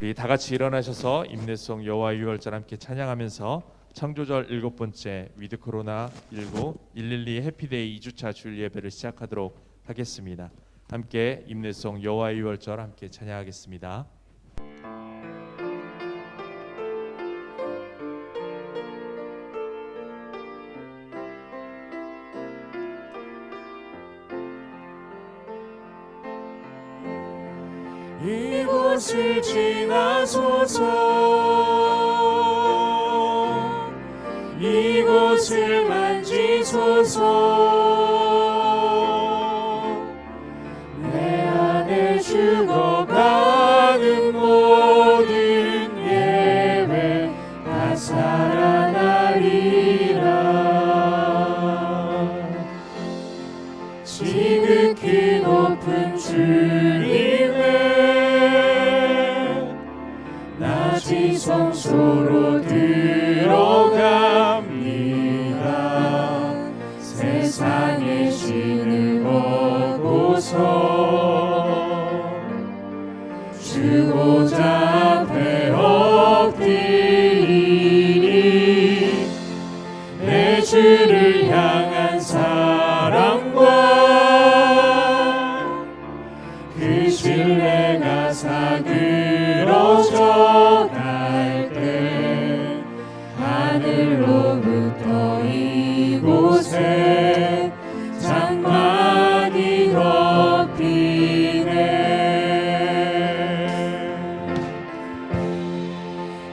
우리 다 같이 일어나셔서 임내송 여호와 유월절 함께 찬양하면서 창조절 7번째 위드 코로나 19 112 해피데이 2주차 주일 예배를 시작하도록 하겠습니다. 함께 임내송 여호와 유월절 함께 찬양하겠습니다. 이곳을 지나소서, 이곳을 만지소서. 내 안에 죽어가는 모든 예배 다 살아나리라. 지극히 높은 주님의 지성소로 들어갑니다. 세상의 신을 벗고서 주고자 앞에 엎드리니 내 주를 향한 사랑과 그 신뢰가 사그러져 하늘로부터 이곳에 장막이 덮이네.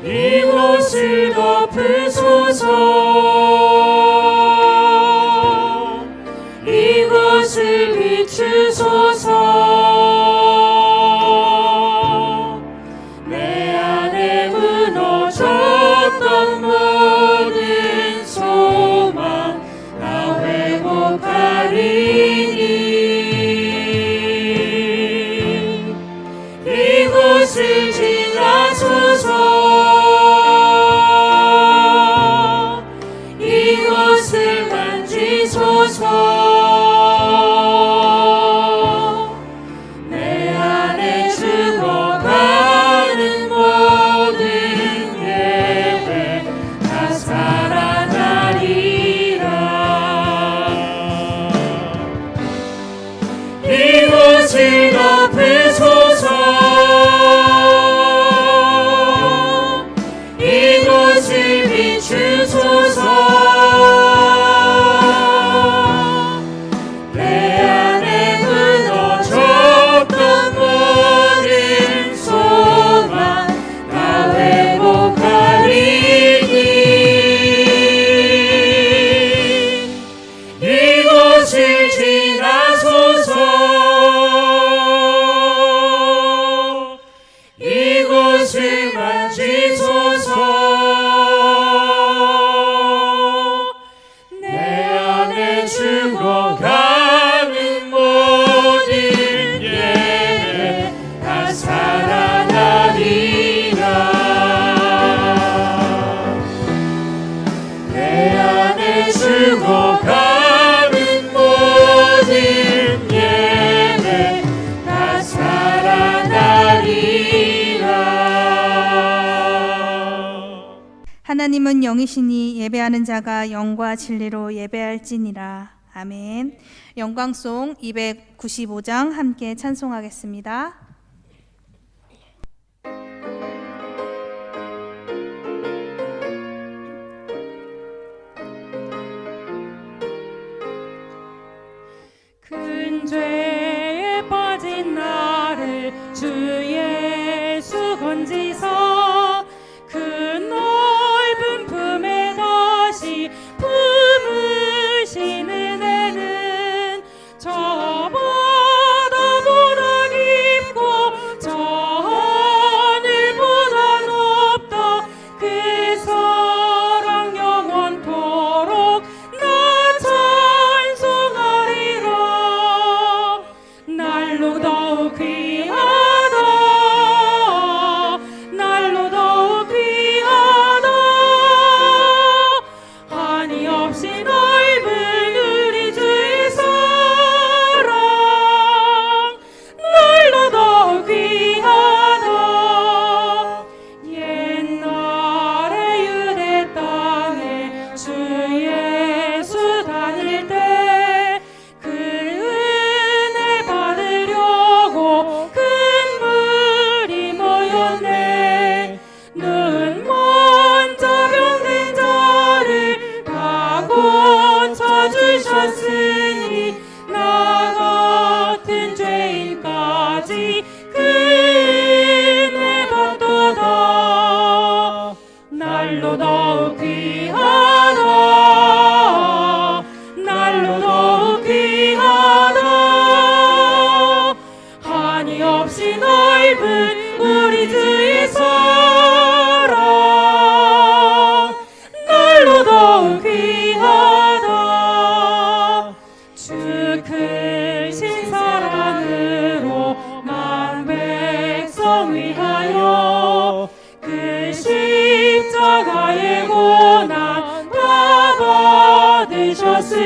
이곳을 덮으소서, 이곳을 비추소서. 내 안에 무너졌던 모든 소망 다 회복하리니 이곳을 지나소서, 이곳을 만지소서. 내 안에 죽어가는 모든 예배 다 살아나리라. 이곳을 덮으소서, 이곳을 비추소서. 내 안에 무너졌던 모든 소망 다 회복하리니 이곳을 지나소서, 이곳을 만지소서. 내 안에 죽어가는 모든 예배 다 살아나리라. 내 안에 죽어가는 모든 예배 다 살아나리라. 하나님은 영이시니 예배하는 자가 영과 진리로 예배할지니라. 아멘. 영광송 295장 함께 찬송하겠습니다. 큰 죄에 빠진 나를 주 예수 건지사 그 넓은 품에 다시 품으시는 애는 저 바다보다 깊고 저 하늘보다 높다. 그 사랑 영원토록 나 찬송하리라.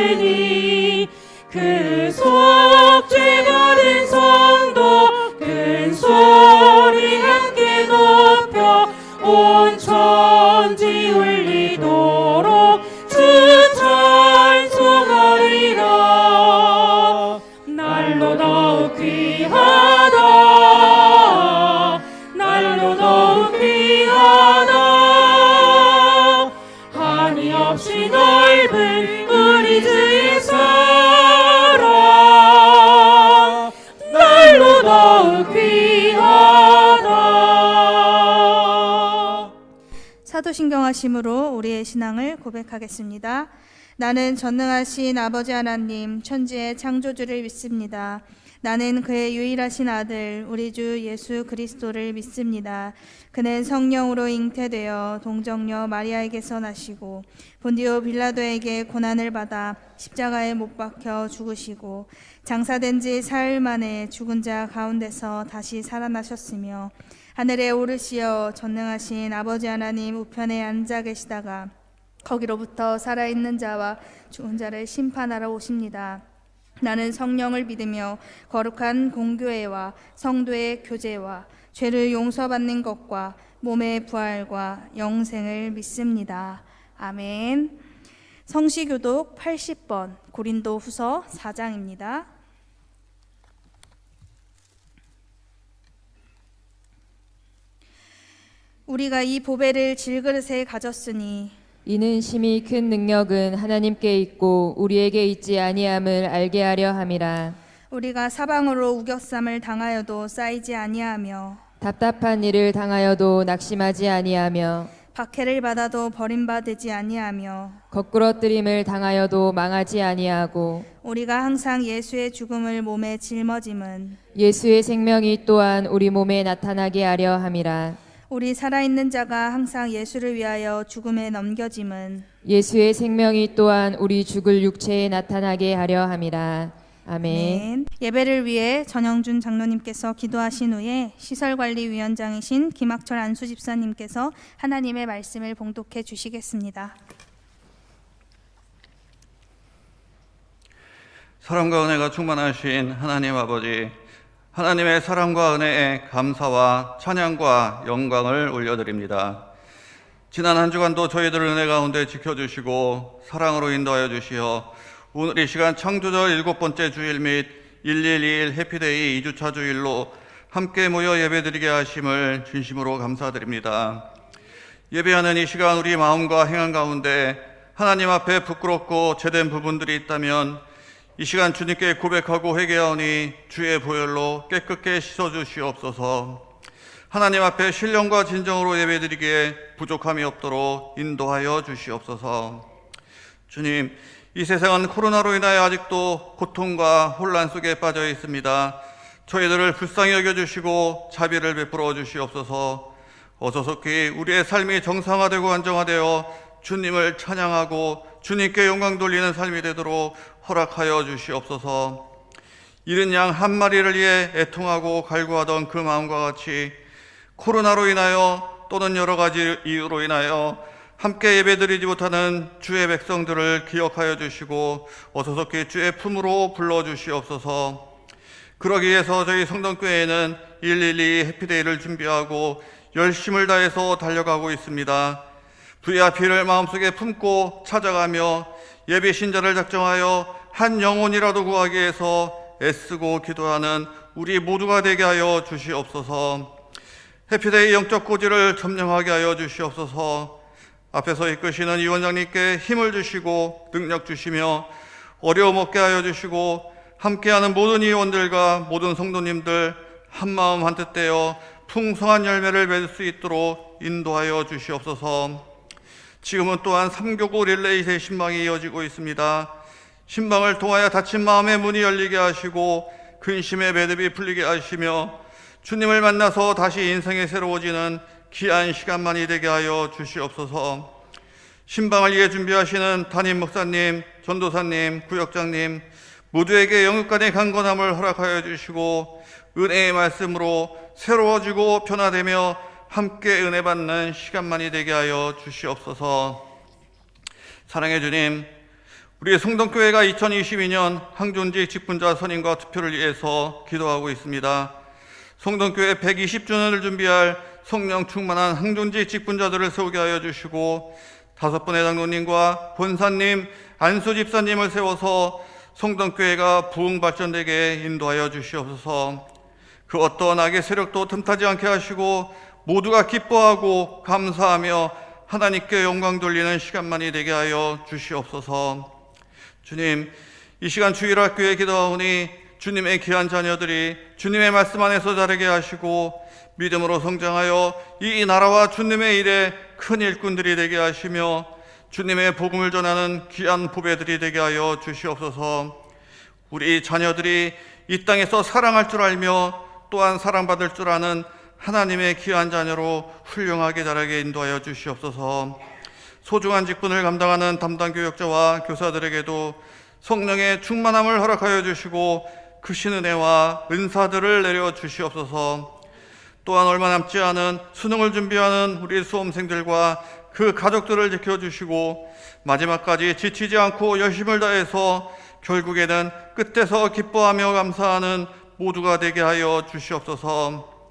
받으니 그 속 죄 받은 성도 큰 소리 함께 높여 온 천지 울리도록 주 찬송하리라. 날로 더욱 귀하다 날로 더욱 귀하다 한이 없이 넓은 우리 주의 사랑 날로 더욱 귀하다. 사도신경하심으로 우리의 신앙을 고백하겠습니다. 나는 전능하신 아버지 하나님 천지의 창조주를 믿습니다. 나는 그의 유일하신 아들 우리 주 예수 그리스도를 믿습니다. 그는 성령으로 잉태되어 동정녀 마리아에게서 나시고 본디오 빌라도에게 고난을 받아 십자가에 못 박혀 죽으시고 장사된 지 사흘 만에 죽은 자 가운데서 다시 살아나셨으며 하늘에 오르시어 전능하신 아버지 하나님 우편에 앉아 계시다가 거기로부터 살아있는 자와 죽은 자를 심판하러 오십니다. 나는 성령을 믿으며 거룩한 공교회와 성도의 교제와 죄를 용서받는 것과 몸의 부활과 영생을 믿습니다. 아멘. 성시교독 80번 고린도 후서 4장입니다. 우리가 이 보배를 질그릇에 가졌으니 이는 심히 큰 능력은 하나님께 있고 우리에게 있지 아니함을 알게 하려 함이라. 우리가 사방으로 우겨쌈을 당하여도 쌓이지 아니하며 답답한 일을 당하여도 낙심하지 아니하며 박해를 받아도 버림받지 아니하며 거꾸러뜨림을 당하여도 망하지 아니하고 우리가 항상 예수의 죽음을 몸에 짊어짐은 예수의 생명이 또한 우리 몸에 나타나게 하려 함이라. 우리 살아있는 자가 항상 예수를 위하여 죽음에 넘겨짐은 예수의 생명이 또한 우리 죽을 육체에 나타나게 하려 함이라. 아멘. 네. 예배를 위해 전영준 장로님께서 기도하신 후에 시설관리위원장이신 김학철 안수집사님께서 하나님의 말씀을 봉독해 주시겠습니다. 사랑과 은혜가 충만하신 하나님 아버지, 하나님의 사랑과 은혜에 감사와 찬양과 영광을 올려드립니다. 지난 한 주간도 저희들을 은혜 가운데 지켜주시고 사랑으로 인도하여 주시어 오늘 이 시간 창조절 7번째 주일 및 1121 해피데이 2주차 주일로 함께 모여 예배드리게 하심을 진심으로 감사드립니다. 예배하는 이 시간 우리 마음과 행한 가운데 하나님 앞에 부끄럽고 죄된 부분들이 있다면 이 시간 주님께 고백하고 회개하오니 주의 보혈로 깨끗게 씻어주시옵소서. 하나님 앞에 신령과 진정으로 예배드리기에 부족함이 없도록 인도하여 주시옵소서. 주님, 이 세상은 코로나로 인하여 아직도 고통과 혼란 속에 빠져 있습니다. 저희들을 불쌍히 여겨주시고 자비를 베풀어 주시옵소서. 어서속히 우리의 삶이 정상화되고 안정화되어 주님을 찬양하고 주님께 영광 돌리는 삶이 되도록 허락하여 주시옵소서. 이른 양 한 마리를 위해 애통하고 갈구하던 그 마음과 같이 코로나로 인하여 또는 여러 가지 이유로 인하여 함께 예배드리지 못하는 주의 백성들을 기억하여 주시고 어서속히 주의 품으로 불러주시옵소서. 그러기 위해서 저희 성동교회에는 112 해피데이를 준비하고 열심을 다해서 달려가고 있습니다. VIP를 마음속에 품고 찾아가며 예배 신자를 작정하여 한 영혼이라도 구하기 위해서 애쓰고 기도하는 우리 모두가 되게 하여 주시옵소서. 해피데이 영적 고지를 점령하게 하여 주시옵소서. 앞에서 이끄시는 위원장님께 힘을 주시고 능력 주시며 어려움 없게 하여 주시고 함께하는 모든 위원들과 모든 성도님들 한마음 한뜻 되어 풍성한 열매를 맺을 수 있도록 인도하여 주시옵소서. 지금은 또한 3교구 릴레이의 신방이 이어지고 있습니다. 신방을 통하여 닫힌 마음의 문이 열리게 하시고 근심의 매듭이 풀리게 하시며 주님을 만나서 다시 인생이 새로워지는 귀한 시간만이 되게 하여 주시옵소서. 신방을 위해 준비하시는 담임 목사님, 전도사님, 구역장님 모두에게 영육간의 강건함을 허락하여 주시고 은혜의 말씀으로 새로워지고 변화되며 함께 은혜 받는 시간만이 되게 하여 주시옵소서. 사랑의 주님, 우리 성동교회가 2022년 항존직 직분자 선임과 투표를 위해서 기도하고 있습니다. 성동교회 120주년을 준비할 성령 충만한 항존직 직분자들을 세우게 하여 주시고 5분의 장로님과 본사님, 안수 집사님을 세워서 성동교회가 부흥발전되게 인도하여 주시옵소서. 그 어떤 악의 세력도 틈타지 않게 하시고 모두가 기뻐하고 감사하며 하나님께 영광 돌리는 시간만이 되게 하여 주시옵소서. 주님, 이 시간 주일학교에 기도하오니 주님의 귀한 자녀들이 주님의 말씀 안에서 자라게 하시고 믿음으로 성장하여 이 나라와 주님의 일에 큰 일꾼들이 되게 하시며 주님의 복음을 전하는 귀한 부배들이 되게 하여 주시옵소서. 우리 자녀들이 이 땅에서 사랑할 줄 알며 또한 사랑받을 줄 아는 하나님의 귀한 자녀로 훌륭하게 자라게 인도하여 주시옵소서. 소중한 직분을 감당하는 담당 교역자와 교사들에게도 성령의 충만함을 허락하여 주시고 크신 은혜와 은사들을 내려 주시옵소서. 또한 얼마 남지 않은 수능을 준비하는 우리 수험생들과 그 가족들을 지켜주시고 마지막까지 지치지 않고 열심을 다해서 결국에는 끝에서 기뻐하며 감사하는 모두가 되게 하여 주시옵소서.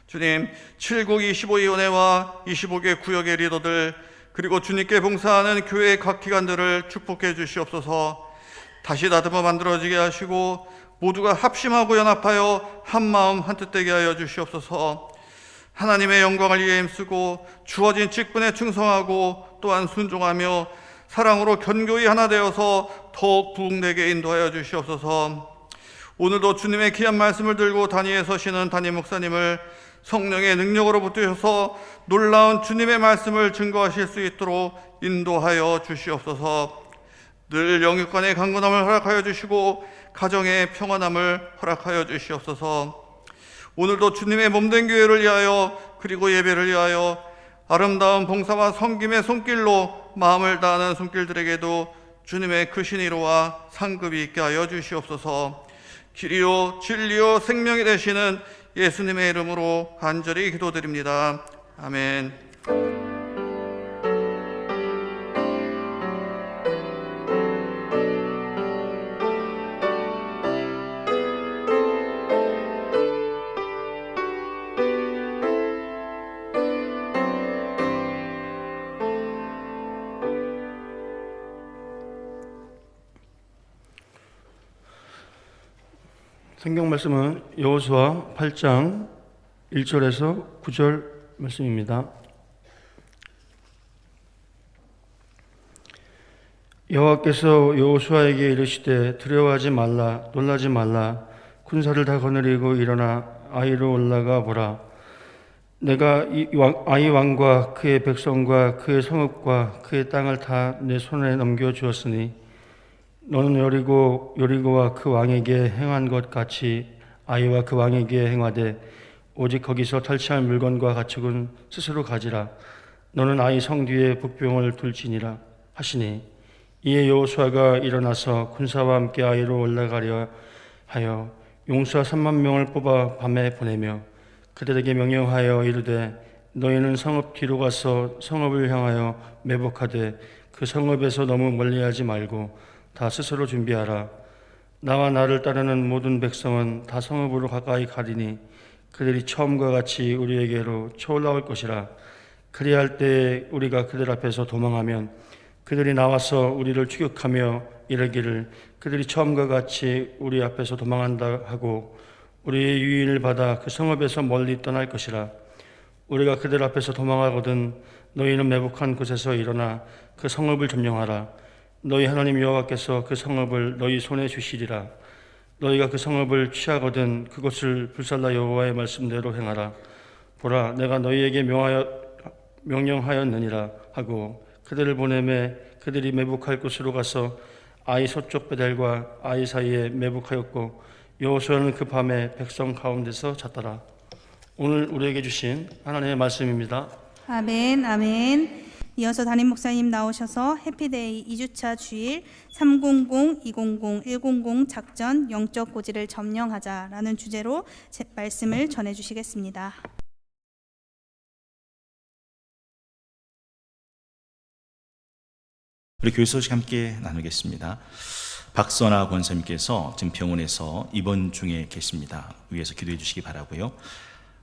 주님, 7국 25위원회와 25개 구역의 리더들 그리고 주님께 봉사하는 교회 각 기관들을 축복해 주시옵소서. 다시 다듬어 만들어지게 하시고 모두가 합심하고 연합하여 한마음 한뜻 되게 하여 주시옵소서. 하나님의 영광을 위해 힘쓰고 주어진 직분에 충성하고 또한 순종하며 사랑으로 견고히 하나 되어서 더욱 부흥되게 인도하여 주시옵소서. 오늘도 주님의 귀한 말씀을 들고 단위에 서시는 담임 목사님을 성령의 능력으로 붙드셔서 놀라운 주님의 말씀을 증거하실 수 있도록 인도하여 주시옵소서. 늘 영육간의 강건함을 허락하여 주시고 가정의 평안함을 허락하여 주시옵소서. 오늘도 주님의 몸된 교회를 위하여 그리고 예배를 위하여 아름다운 봉사와 섬김의 손길로 마음을 다하는 손길들에게도 주님의 크신 위로와 상급이 있게 하여 주시옵소서. 길이요 진리요 생명이 되시는 예수님의 이름으로 간절히 기도드립니다. 아멘. 성경 말씀은 여호수아 8장 1절에서 9절 말씀입니다. 여호와께서 여호수아에게 이르시되 두려워하지 말라 놀라지 말라 군사를 다 거느리고 일어나 아이로 올라가 보라. 내가 아이 왕과 그의 백성과 그의 성읍과 그의 땅을 다 내 손에 넘겨주었으니 너는 여리고와 그 왕에게 행한 것 같이 아이와 그 왕에게 행하되 오직 거기서 탈취할 물건과 가축은 스스로 가지라. 너는 아이 성 뒤에 복병을 둘지니라 하시니 이에 여호수아가 일어나서 군사와 함께 아이로 올라가려 하여 용사 3만 명을 뽑아 밤에 보내며 그들에게 명령하여 이르되 너희는 성읍 뒤로 가서 성읍을 향하여 매복하되 그 성읍에서 너무 멀리하지 말고 다 스스로 준비하라. 나와 나를 따르는 모든 백성은 다 성읍으로 가까이 가리니 그들이 처음과 같이 우리에게로 쳐올라올 것이라. 그리할 때에 우리가 그들 앞에서 도망하면 그들이 나와서 우리를 추격하며 이르기를 그들이 처음과 같이 우리 앞에서 도망한다 하고 우리의 유인을 받아 그 성읍에서 멀리 떠날 것이라. 우리가 그들 앞에서 도망하거든 너희는 매복한 곳에서 일어나 그 성읍을 점령하라. 너희 하나님 여호와께서 그 성읍을 너희 손에 주시리라. 너희가 그 성읍을 취하거든 그것을 불살라 여호와의 말씀대로 행하라. 보라, 내가 너희에게 명령하였느니라 하고 그들을 보내매 그들이 매복할 곳으로 가서 아이 서쪽 베델과 아이 사이에 매복하였고 여호수아는 그 밤에 백성 가운데서 잤더라. 오늘 우리에게 주신 하나님의 말씀입니다. 아멘, 아멘. 이어서 담임 목사님 나오셔서 해피데이 2주차 주일 300, 200, 100 작전 영적 고지를 점령하자라는 주제로 제 말씀을 전해주시겠습니다. 우리 교회 소식 함께 나누겠습니다. 박선아 권사님께서 지금 병원에서 입원 중에 계십니다. 위에서 기도해 주시기 바라고요.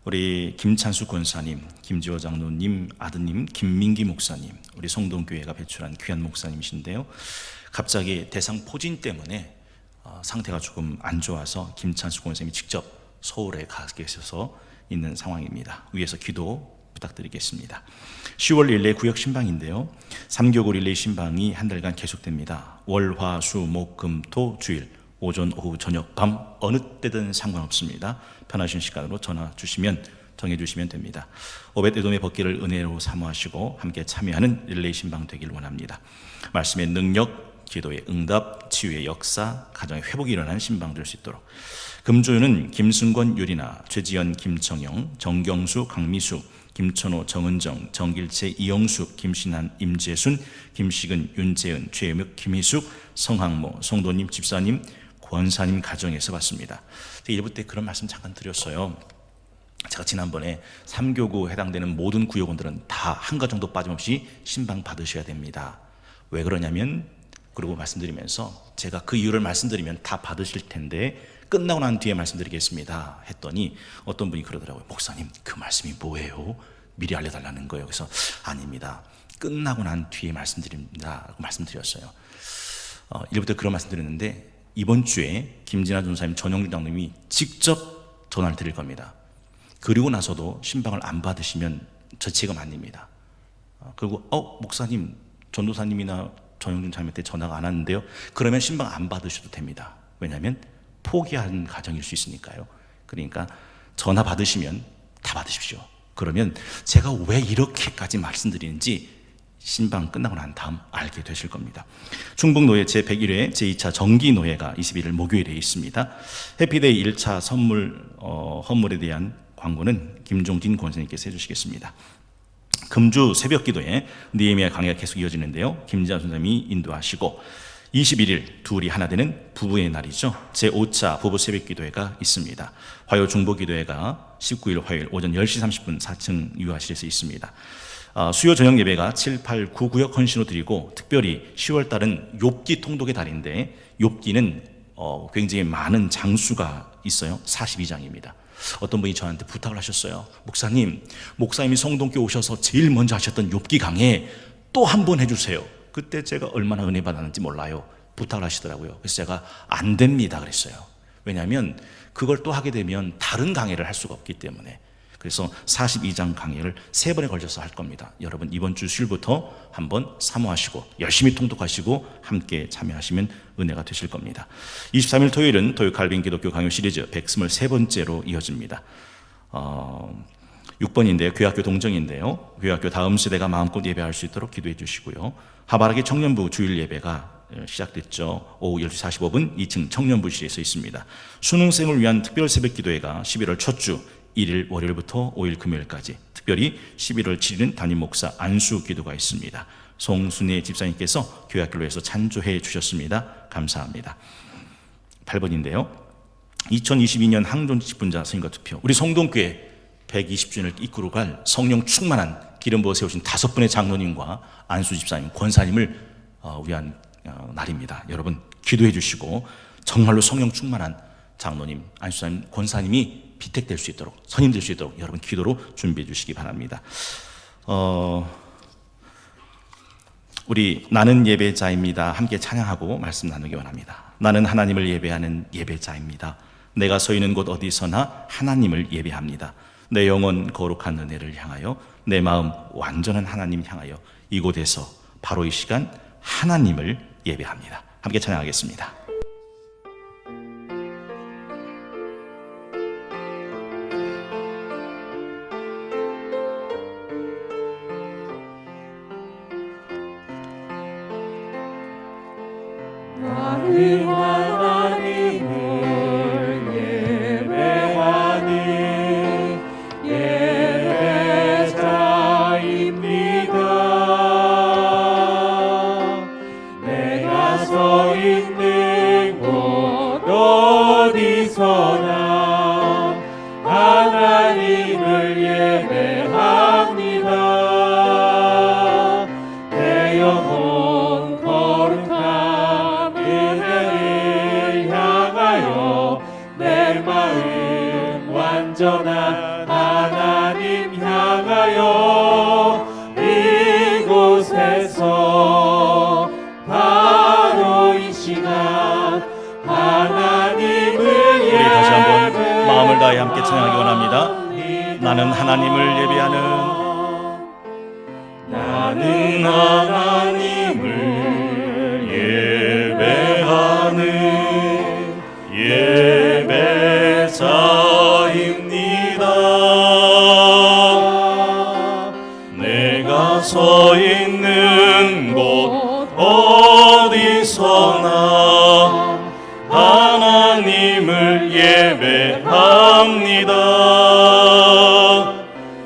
우리 김찬수 권사님, 김지호 장로님 아드님 김민기 목사님, 우리 성동교회가 배출한 귀한 목사님이신데요. 갑자기 대상 포진 때문에 상태가 조금 안 좋아서 김찬수 권사님이 직접 서울에 가 계셔서 있는 상황입니다. 위에서 기도 부탁드리겠습니다. 10월 1일 구역 신방인데요. 3교구 릴레이 신방이 한 달간 계속됩니다. 월, 화, 수, 목, 금, 토, 주일 오전, 오후, 저녁, 밤 어느 때든 상관없습니다. 편하신 시간으로 전화 주시면 정해주시면 됩니다. 오벳에돔의 벗기를 은혜로 사모하시고 함께 참여하는 릴레이 신방 되길 원합니다. 말씀의 능력, 기도의 응답, 치유의 역사, 가정의 회복이 일어나는 신방 될 수 있도록. 금주는 김승권, 유리나, 최지연, 김청영, 정경수, 강미수, 김천호, 정은정, 정길채, 이영숙, 김신한, 임재순, 김식은, 윤재은, 최유묵, 김희숙, 성학모, 성도님, 집사님, 권사님 가정에서 봤습니다. 1부 때 그런 말씀 잠깐 드렸어요. 제가 지난번에 3교구 해당되는 모든 구역원들은 다 한 가지 정도 빠짐없이 신방 받으셔야 됩니다. 왜 그러냐면, 그리고 말씀드리면서 제가 그 이유를 말씀드리면 다 받으실 텐데 끝나고 난 뒤에 말씀드리겠습니다 했더니 어떤 분이 그러더라고요. 목사님, 그 말씀이 뭐예요? 미리 알려달라는 거예요. 그래서 아닙니다. 끝나고 난 뒤에 말씀드립니다 라고 말씀드렸어요. 1부터 그런 말씀드렸는데 이번 주에 김진아 전사님, 전영준 장로님이 직접 전화를 드릴 겁니다. 그리고 나서도 신방을 안 받으시면 저 책임 아닙니다. 그리고 목사님, 전도사님이나 전영준 장로님한테 전화가 안 왔는데요. 그러면 신방 안 받으셔도 됩니다. 왜냐하면 포기한 가정일 수 있으니까요. 그러니까 전화 받으시면 다 받으십시오. 그러면 제가 왜 이렇게까지 말씀드리는지 신방 끝나고 난 다음 알게 되실 겁니다. 충북노예 제101회 제2차 정기노예가 21일 목요일에 있습니다. 해피데이 1차 헌물에 대한 광고는 김종진 권사님께서 해주시겠습니다. 금주 새벽 기도에 느헤미야 강해가 계속 이어지는데요. 김지아 선생님이 인도하시고 21일 둘이 하나 되는 부부의 날이죠. 제5차 부부 새벽 기도회가 있습니다. 화요 중보 기도회가 19일 화요일 오전 10시 30분 4층 유아실에서 있습니다. 수요 저녁 예배가 7, 8, 9 구역 헌신으로 드리고 특별히 10월 달은 욥기 통독의 달인데 욥기는 굉장히 많은 장수가 있어요. 42장입니다. 어떤 분이 저한테 부탁을 하셨어요. 목사님이 성동교회 오셔서 제일 먼저 하셨던 욥기 강해 또 한 번 해주세요. 그때 제가 얼마나 은혜 받았는지 몰라요. 부탁을 하시더라고요. 그래서 제가 안 됩니다 그랬어요. 왜냐하면 그걸 또 하게 되면 다른 강해를 할 수가 없기 때문에. 그래서 42장 강해를 3번에 걸쳐서 할 겁니다. 여러분 이번 주 수요일부터 한번 사모하시고 열심히 통독하시고 함께 참여하시면 은혜가 되실 겁니다. 23일 토요일은 토요 칼빈 기독교 강요 시리즈 123번째로 이어집니다. 6번인데요. 교회학교 동정인데요. 교회학교 다음 세대가 마음껏 예배할 수 있도록 기도해 주시고요. 하바라기 청년부 주일 예배가 시작됐죠. 오후 10시 45분 2층 청년부실에서 있습니다. 수능생을 위한 특별 새벽 기도회가 11월 첫 주 1일 월요일부터 5일 금요일까지, 특별히 11월 7일은 담임 목사 안수 기도가 있습니다. 송순애 집사님께서 교회학교를 위해서 찬조해 주셨습니다. 감사합니다. 8번인데요. 2022년 항존 직분자 선임과 투표, 우리 성동교회 120주년을 이끌어 갈 성령 충만한 기름 부어 세우신 5분의 장로님과 안수 집사님, 권사님을 위한 날입니다. 여러분 기도해 주시고 정말로 성령 충만한 장로님, 안수 집사님, 권사님이 비택될 수 있도록, 선임될 수 있도록 여러분 기도로 준비해 주시기 바랍니다. 우리 나는 예배자입니다. 함께 찬양하고 말씀 나누기 원합니다. 나는 하나님을 예배하는 예배자입니다. 내가 서 있는 곳 어디서나 하나님을 예배합니다. 내 영혼 거룩한 은혜를 향하여, 내 마음 완전한 하나님 향하여 이곳에서 바로 이 시간 하나님을 예배합니다. 함께 찬양하겠습니다. 나는 하나님을 예배하는 예배자입니다. 내가 서 있는 곳 어디서나 하나님을 예배합니다. 내 영혼 내 마음 완전한 하나님 향하여 이곳에서 바로 이 시간 하나님을 우리 다시 한번 마음을 다해 함께 찬양하기 원합니다. 나는 하나님을 예배하는 나는 하나님을 예배하는 예배자입니다. 내가 서 있는 곳 어디서나 하나님을 예배합니다.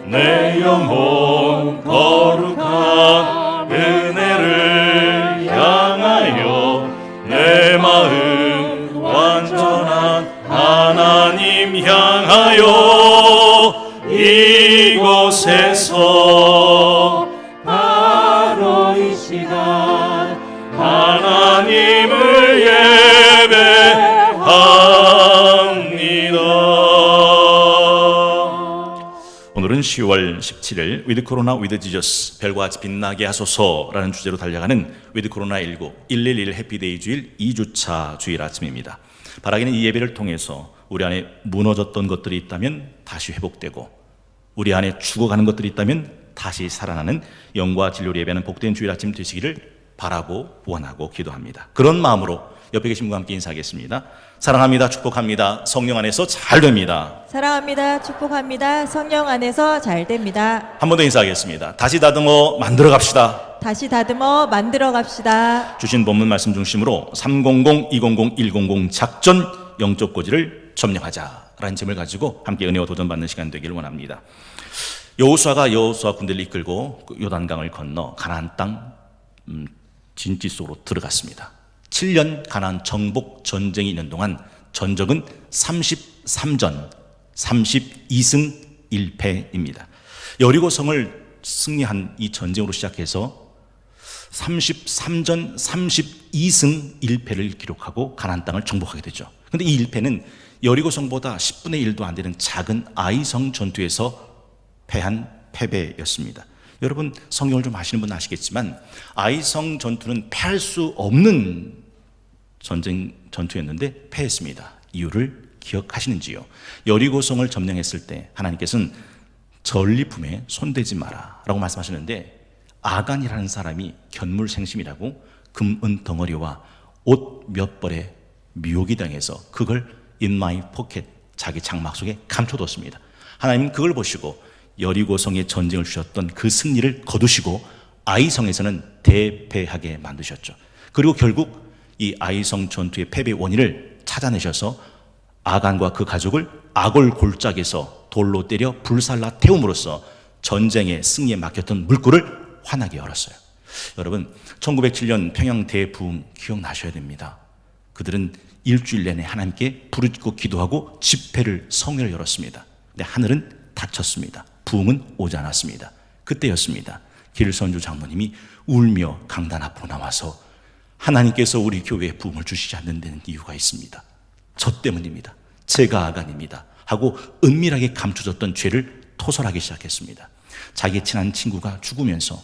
내 영혼 거룩한 은혜를 향하여 내 마음 완전한 하나님 향하여 이곳에서 바로 이 시간 하나님을 예배합니다. 오늘은 10월 17일 위드 코로나 위드 지저스 별과 같이 빛나게 하소서라는 주제로 달려가는 위드 코로나19 111 해피데이 주일 2주차 주일 아침입니다. 바라기는 이 예배를 통해서 우리 안에 무너졌던 것들이 있다면 다시 회복되고 우리 안에 죽어가는 것들이 있다면 다시 살아나는 영과 진리로 예배하는 복된 주일 아침 되시기를 바라고 원하고 기도합니다. 그런 마음으로 옆에 계신 분과 함께 인사하겠습니다. 사랑합니다. 축복합니다. 성령 안에서 잘 됩니다. 사랑합니다. 축복합니다. 성령 안에서 잘 됩니다. 한 번 더 인사하겠습니다. 다시 다듬어 만들어 갑시다. 다시 다듬어 만들어 갑시다. 주신 본문 말씀 중심으로 300, 200, 100 작전 영적 고지를 점령하자라는 점을 가지고 함께 은혜와 도전받는 시간 되기를 원합니다. 여호수아가 여호수아 군대를 이끌고 요단강을 건너 가나안 땅 진지 속으로 들어갔습니다. 7년 가나안 정복 전쟁이 있는 동안 전적은 33전 32승 1패입니다. 여리고성을 승리한 이 전쟁으로 시작해서 33전 32승 1패를 기록하고 가나안 땅을 정복하게 되죠. 그런데 이 1패는 여리고성보다 10분의 1도 안 되는 작은 아이성 전투에서 패한 패배였습니다. 여러분 성경을 좀 아시는 분 아시겠지만 아이성 전투는 패할 수 없는 전투였는데 패했습니다. 이유를 기억하시는지요? 여리고성을 점령했을 때 하나님께서는 전리품에 손대지 마라 라고 말씀하셨는데 아간이라는 사람이 견물생심이라고 금은 덩어리와 옷 몇 벌에 미혹이 당해서 그걸 in my pocket 자기 장막 속에 감춰뒀습니다. 하나님은 그걸 보시고 여리고성에 전쟁을 주셨던 그 승리를 거두시고 아이성에서는 대패하게 만드셨죠. 그리고 결국 이 아이성 전투의 패배 원인을 찾아내셔서 아간과 그 가족을 아골 골짜기에서 돌로 때려 불살라 태움으로써 전쟁의 승리에 막혔던 물꼬를 환하게 열었어요. 여러분 1907년 평양 대부흥 기억나셔야 됩니다. 그들은 일주일 내내 하나님께 부르짖고 기도하고 집회를 성회를 열었습니다. 근데 하늘은 닫혔습니다. 부흥은 오지 않았습니다. 그때였습니다. 길선주 장로님이 울며 강단 앞으로 나와서 하나님께서 우리 교회에 부흥을 주시지 않는 데는 이유가 있습니다. 저 때문입니다. 제가 아간입니다. 하고 은밀하게 감춰졌던 죄를 토설하기 시작했습니다. 자기 친한 친구가 죽으면서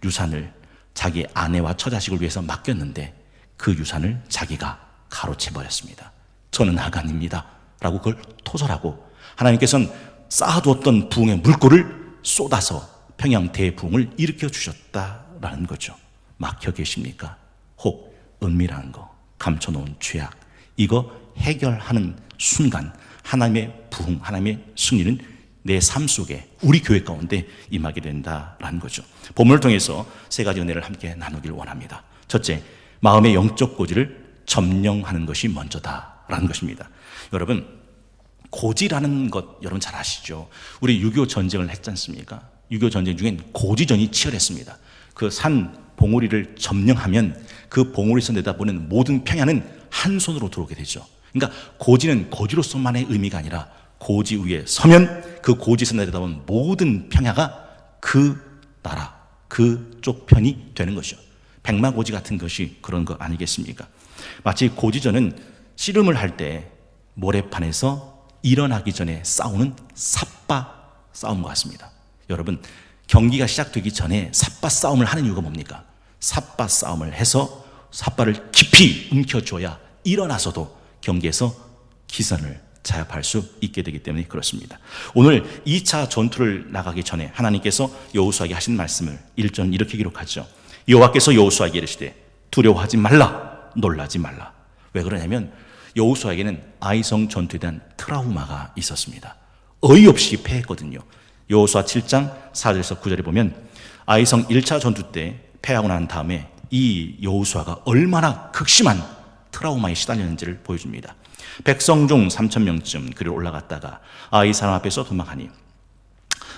유산을 자기 아내와 처자식을 위해서 맡겼는데 그 유산을 자기가 가로채버렸습니다. 저는 아간입니다. 라고 그걸 토설하고 하나님께서는 쌓아두었던 부흥의 물꼬를 쏟아서 평양 대부흥을 일으켜 주셨다라는 거죠. 막혀 계십니까? 혹 은밀한 거, 감춰놓은 죄악, 이거 해결하는 순간 하나님의 부흥, 하나님의 승리는 내 삶 속에 우리 교회 가운데 임하게 된다라는 거죠. 본문을 통해서 세 가지 은혜를 함께 나누길 원합니다. 첫째, 마음의 영적 고지를 점령하는 것이 먼저다라는 것입니다. 여러분 고지라는 것 여러분 잘 아시죠? 우리 6.25 전쟁을 했지 않습니까? 6.25 전쟁 중엔 고지전이 치열했습니다. 그 산 봉우리를 점령하면 그 봉우리에서 내다보는 모든 평야는 한 손으로 들어오게 되죠. 그러니까 고지는 고지로서만의 의미가 아니라 고지 위에 서면 그 고지에서 내다보는 모든 평야가 그 나라, 그쪽 편이 되는 것이죠. 백마고지 같은 것이 그런 거 아니겠습니까? 마치 고지전은 씨름을 할 때 모래판에서 일어나기 전에 싸우는 삿바 싸움 같습니다. 여러분, 경기가 시작되기 전에 삿바 싸움을 하는 이유가 뭡니까? 삿바 싸움을 해서 삿바를 깊이 움켜줘야 일어나서도 경기에서 기선을 자협할 수 있게 되기 때문에 그렇습니다. 오늘 2차 전투를 나가기 전에 하나님께서 여호수아에게 하신 말씀을 1절 이렇게 기록하죠. 여호와께서 여호수아에게 이르시되 두려워하지 말라, 놀라지 말라. 왜 그러냐면 여호수아에게는 아이성 전투에 대한 트라우마가 있었습니다. 어이없이 패했거든요. 여호수아 7장 4절에서 9절에 보면 아이성 1차 전투 때 패하고 난 다음에 이 여호수아가 얼마나 극심한 트라우마에 시달렸는지를 보여줍니다. 백성 중 3,000명쯤 그를 올라갔다가 아이 사람 앞에서 도망하니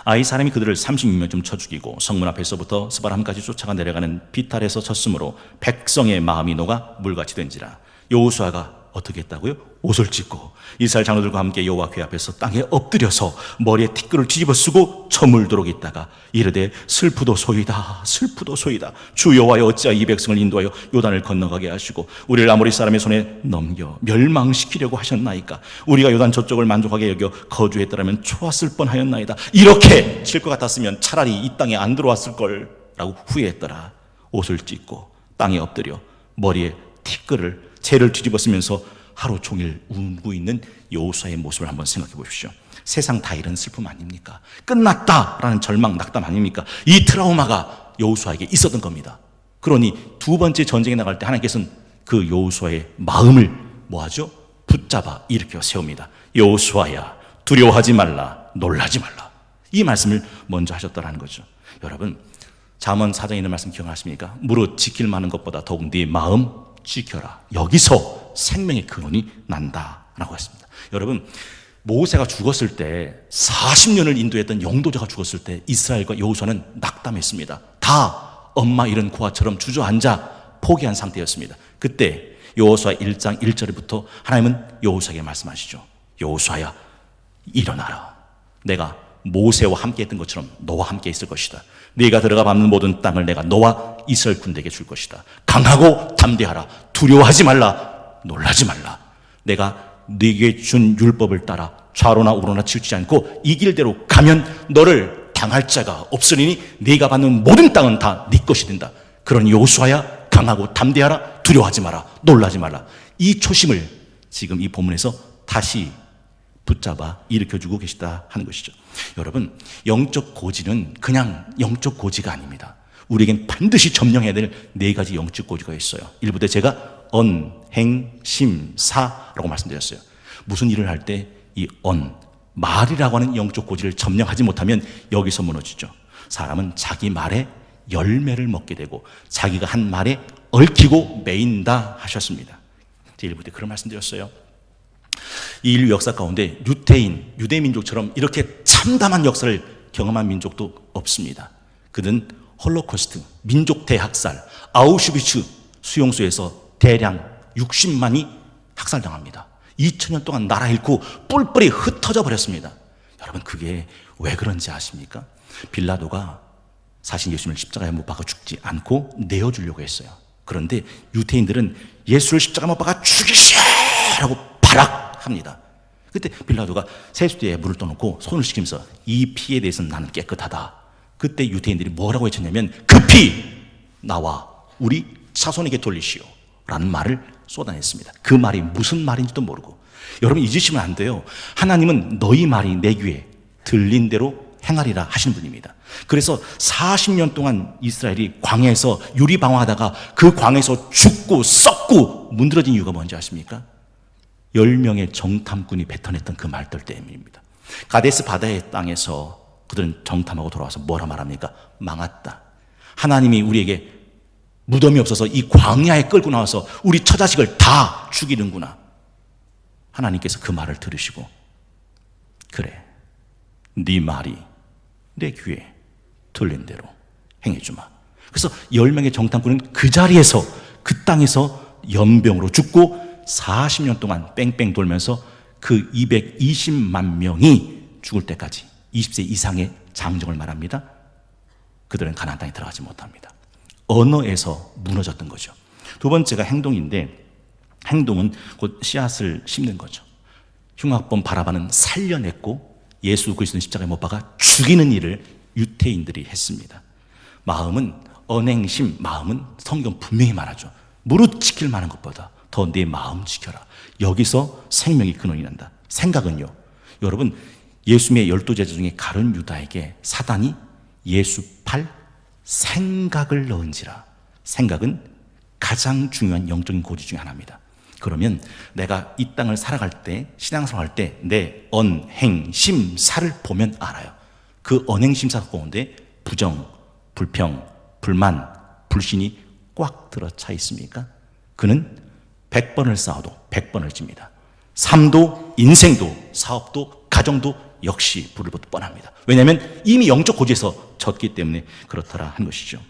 아이 사람이 그들을 36명쯤 쳐 죽이고 성문 앞에서부터 스바람까지 쫓아가 내려가는 비탈에서 쳤으므로 백성의 마음이 녹아 물같이 된지라. 여호수아가 어떻게 했다고요? 옷을 찢고 이스라엘 장로들과 함께 여호와 궤 앞에서 땅에 엎드려서 머리에 티끌을 뒤집어 쓰고 저물도록 있다가 이르되 슬프도소이다, 슬프도소이다. 주 여호와여, 어찌하여 이 백성을 인도하여 요단을 건너가게 하시고 우리를 아모리 사람의 손에 넘겨 멸망시키려고 하셨나이까. 우리가 요단 저쪽을 만족하게 여겨 거주했더라면 좋았을 뻔하였나이다. 이렇게 칠 것 같았으면 차라리 이 땅에 안 들어왔을 걸 라고 후회했더라. 옷을 찢고 땅에 엎드려 머리에 티끌을 채를 뒤집어 쓰면서 하루 종일 울고 있는 여호수아의 모습을 한번 생각해 보십시오. 세상 다 이런 슬픔 아닙니까? 끝났다라는 절망, 낙담 아닙니까? 이 트라우마가 여호수아에게 있었던 겁니다. 그러니 두 번째 전쟁에 나갈 때 하나님께서는 그 여호수아의 마음을 뭐하죠? 붙잡아 일으켜 세웁니다. 여호수아야, 두려워하지 말라, 놀라지 말라. 이 말씀을 먼저 하셨다라는 거죠. 여러분, 잠언 4장에 있는 말씀 기억하십니까? 무릇 지킬 만한 것보다 더욱 네 마음 지켜라. 여기서 생명의 근원이 난다라고 했습니다. 여러분, 모세가 죽었을 때 40년을 인도했던 영도자가 죽었을 때 이스라엘과 여호수아는 낙담했습니다. 다 엄마 잃은 고아처럼 주저앉아 포기한 상태였습니다. 그때 여호수아 1장 1절부터 하나님은 여호수아에게 말씀하시죠. 여호수아야, 일어나라. 내가 모세와 함께 했던 것처럼 너와 함께 있을 것이다. 네가 들어가 밟는 모든 땅을 내가 너와 이스라엘 군대에게 줄 것이다. 강하고 담대하라. 두려워하지 말라. 놀라지 말라. 내가 네게 준 율법을 따라 좌로나 우로나 치우치지 않고 이 길대로 가면 너를 당할 자가 없으리니 네가 받는 모든 땅은 다 네 것이 된다. 그런 여호수아야, 강하고 담대하라. 두려워하지 마라. 놀라지 말라. 이 초심을 지금 이 본문에서 다시 붙잡아 일으켜주고 계시다 하는 것이죠. 여러분, 영적 고지는 그냥 영적 고지가 아닙니다. 우리에겐 반드시 점령해야 될 4가지 영적 고지가 있어요. 일부 때 제가 언, 행, 심, 사라고 말씀드렸어요. 무슨 일을 할 때 이 말이라고 하는 영적 고지를 점령하지 못하면 여기서 무너지죠. 사람은 자기 말에 열매를 먹게 되고 자기가 한 말에 얽히고 매인다 하셨습니다. 제 일부 때 그런 말씀드렸어요. 이 인류 역사 가운데 유대 민족처럼 이렇게 참담한 역사를 경험한 민족도 없습니다. 그는 홀로코스트, 민족 대학살, 아우슈비츠 수용소에서 대량 60만이 학살당합니다. 2000년 동안 나라 잃고 뿔뿔이 흩어져 버렸습니다. 여러분, 그게 왜 그런지 아십니까? 빌라도가 사실 예수님을 십자가에 못 박아 죽지 않고 내어주려고 했어요. 그런데 유대인들은 예수를 십자가에 못 박아 죽이시라고 발악합니다. 그때 빌라도가 세수대에 물을 떠놓고 손을 씻기면서 이 피에 대해서는 나는 깨끗하다. 그때 유대인들이 뭐라고 외쳤냐면 그 피 나와 우리 자손에게 돌리시오 라는 말을 쏟아냈습니다. 그 말이 무슨 말인지도 모르고. 여러분, 잊으시면 안 돼요. 하나님은 너희 말이 내 귀에 들린 대로 행하리라 하시는 분입니다. 그래서 40년 동안 이스라엘이 광야에서 유리방황하다가 그 광야에서 죽고 썩고 문드러진 이유가 뭔지 아십니까? 10명의 정탐꾼이 뱉어냈던 그 말들 때문입니다. 가데스 바다의 땅에서 그들은 정탐하고 돌아와서 뭐라 말합니까? 망했다. 하나님이 우리에게 무덤이 없어서 이 광야에 끌고 나와서 우리 처자식을 다 죽이는구나. 하나님께서 그 말을 들으시고 그래, 네 말이 내 귀에 들린 대로 행해주마. 그래서 10명의 정탐꾼은 그 자리에서 그 땅에서 연병으로 죽고 40년 동안 뺑뺑 돌면서 그 220만 명이 죽을 때까지 20세 이상의 장정을 말합니다. 그들은 가나안 땅에 들어가지 못합니다. 언어에서 무너졌던 거죠. 두 번째가 행동인데 행동은 곧 씨앗을 심는 거죠. 흉악범 바라바는 살려냈고 예수 그리스도는 십자가에 못 박아 죽이는 일을 유태인들이 했습니다. 마음은 언행심, 마음은 성경 분명히 말하죠. 무릇 지킬 만한 것보다 더 내 마음 지켜라. 여기서 생명이 근원이 난다. 생각은요, 여러분, 예수님의 12제자 중에 가룟 유다에게 사단이 예수 팔 생각을 넣은지라. 생각은 가장 중요한 영적인 고지 중에 하나입니다. 그러면 내가 이 땅을 살아갈 때, 신앙생활할 때 내 언행심사를 보면 알아요. 그 언행심사 가운데 부정, 불평, 불만, 불신이 꽉 들어차 있습니까? 그는 100번을 싸워도 100번을 집니다. 삶도, 인생도, 사업도, 가정도 역시 불을 보듯 뻔합니다. 왜냐하면 이미 영적 고지에서 졌기 때문에 그렇더라 하는 것이죠.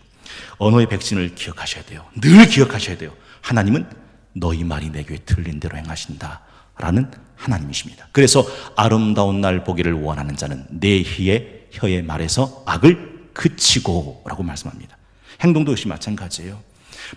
언어의 백신을 기억하셔야 돼요. 늘 기억하셔야 돼요. 하나님은 너희 말이 내 귀에 들린 대로 행하신다 라는 하나님이십니다. 그래서 아름다운 날 보기를 원하는 자는 내 혀의 말에서 악을 그치고 라고 말씀합니다. 행동도 역시 마찬가지예요.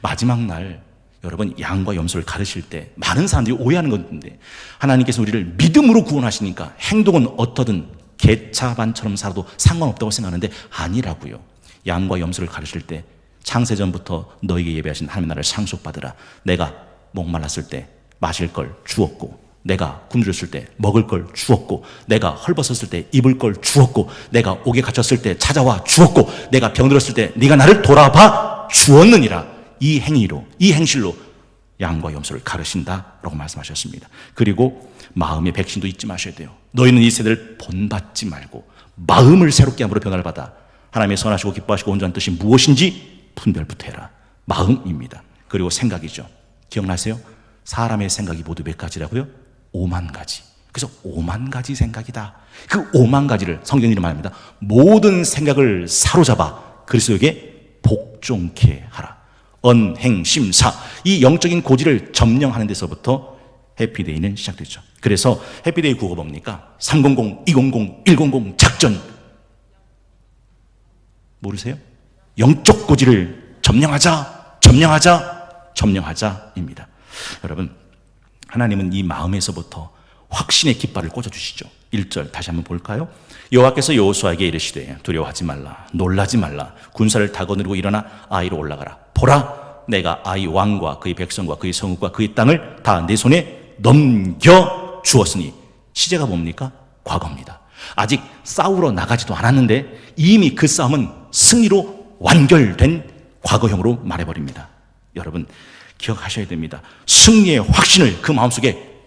마지막 날 여러분, 양과 염소를 가르칠 때 많은 사람들이 오해하는 건데, 하나님께서 우리를 믿음으로 구원하시니까 행동은 어떠든 개차반처럼 살아도 상관없다고 생각하는데 아니라고요. 양과 염소를 가르칠 때 창세전부터 너에게 예배하신 하나님의 나라를 상속받으라. 내가 목말랐을 때 마실 걸 주었고, 내가 굶주렸을 때 먹을 걸 주었고, 내가 헐벗었을 때 입을 걸 주었고, 내가 옥에 갇혔을 때 찾아와 주었고, 내가 병들었을 때 네가 나를 돌아봐 주었느니라. 이 행위로, 이 행실로 양과 염소를 가르친다라고 말씀하셨습니다. 그리고 마음의 백신도 잊지 마셔야 돼요. 너희는 이 세대를 본받지 말고 마음을 새롭게 함으로 변화를 받아 하나님의 선하시고 기뻐하시고 온전한 뜻이 무엇인지 분별부터 해라. 마음입니다. 그리고 생각이죠. 기억나세요? 사람의 생각이 모두 몇 가지라고요? 5만 가지. 그래서 5만 가지 생각이다. 그 5만 가지를 성경이 말합니다. 모든 생각을 사로잡아 그리스도에게 복종케 하라. 언행심사, 이 영적인 고지를 점령하는 데서부터 해피데이는 시작되죠. 그래서 해피데이 구호가 뭡니까? 300, 200, 100 작전. 모르세요? 영적 고지를 점령하자, 점령하자, 점령하자입니다. 여러분, 하나님은 이 마음에서부터 확신의 깃발을 꽂아주시죠. 1절 다시 한번 볼까요? 여호와께서 여호수아에게 이르시되 두려워하지 말라, 놀라지 말라, 군사를 다 거느리고 일어나 아이로 올라가라. 보라, 내가 아이 왕과 그의 백성과 그의 성읍과 그의 땅을 다 내 손에 넘겨 주었으니. 시제가 뭡니까? 과거입니다. 아직 싸우러 나가지도 않았는데 이미 그 싸움은 승리로 완결된 과거형으로 말해버립니다. 여러분, 기억하셔야 됩니다. 승리의 확신을 그 마음속에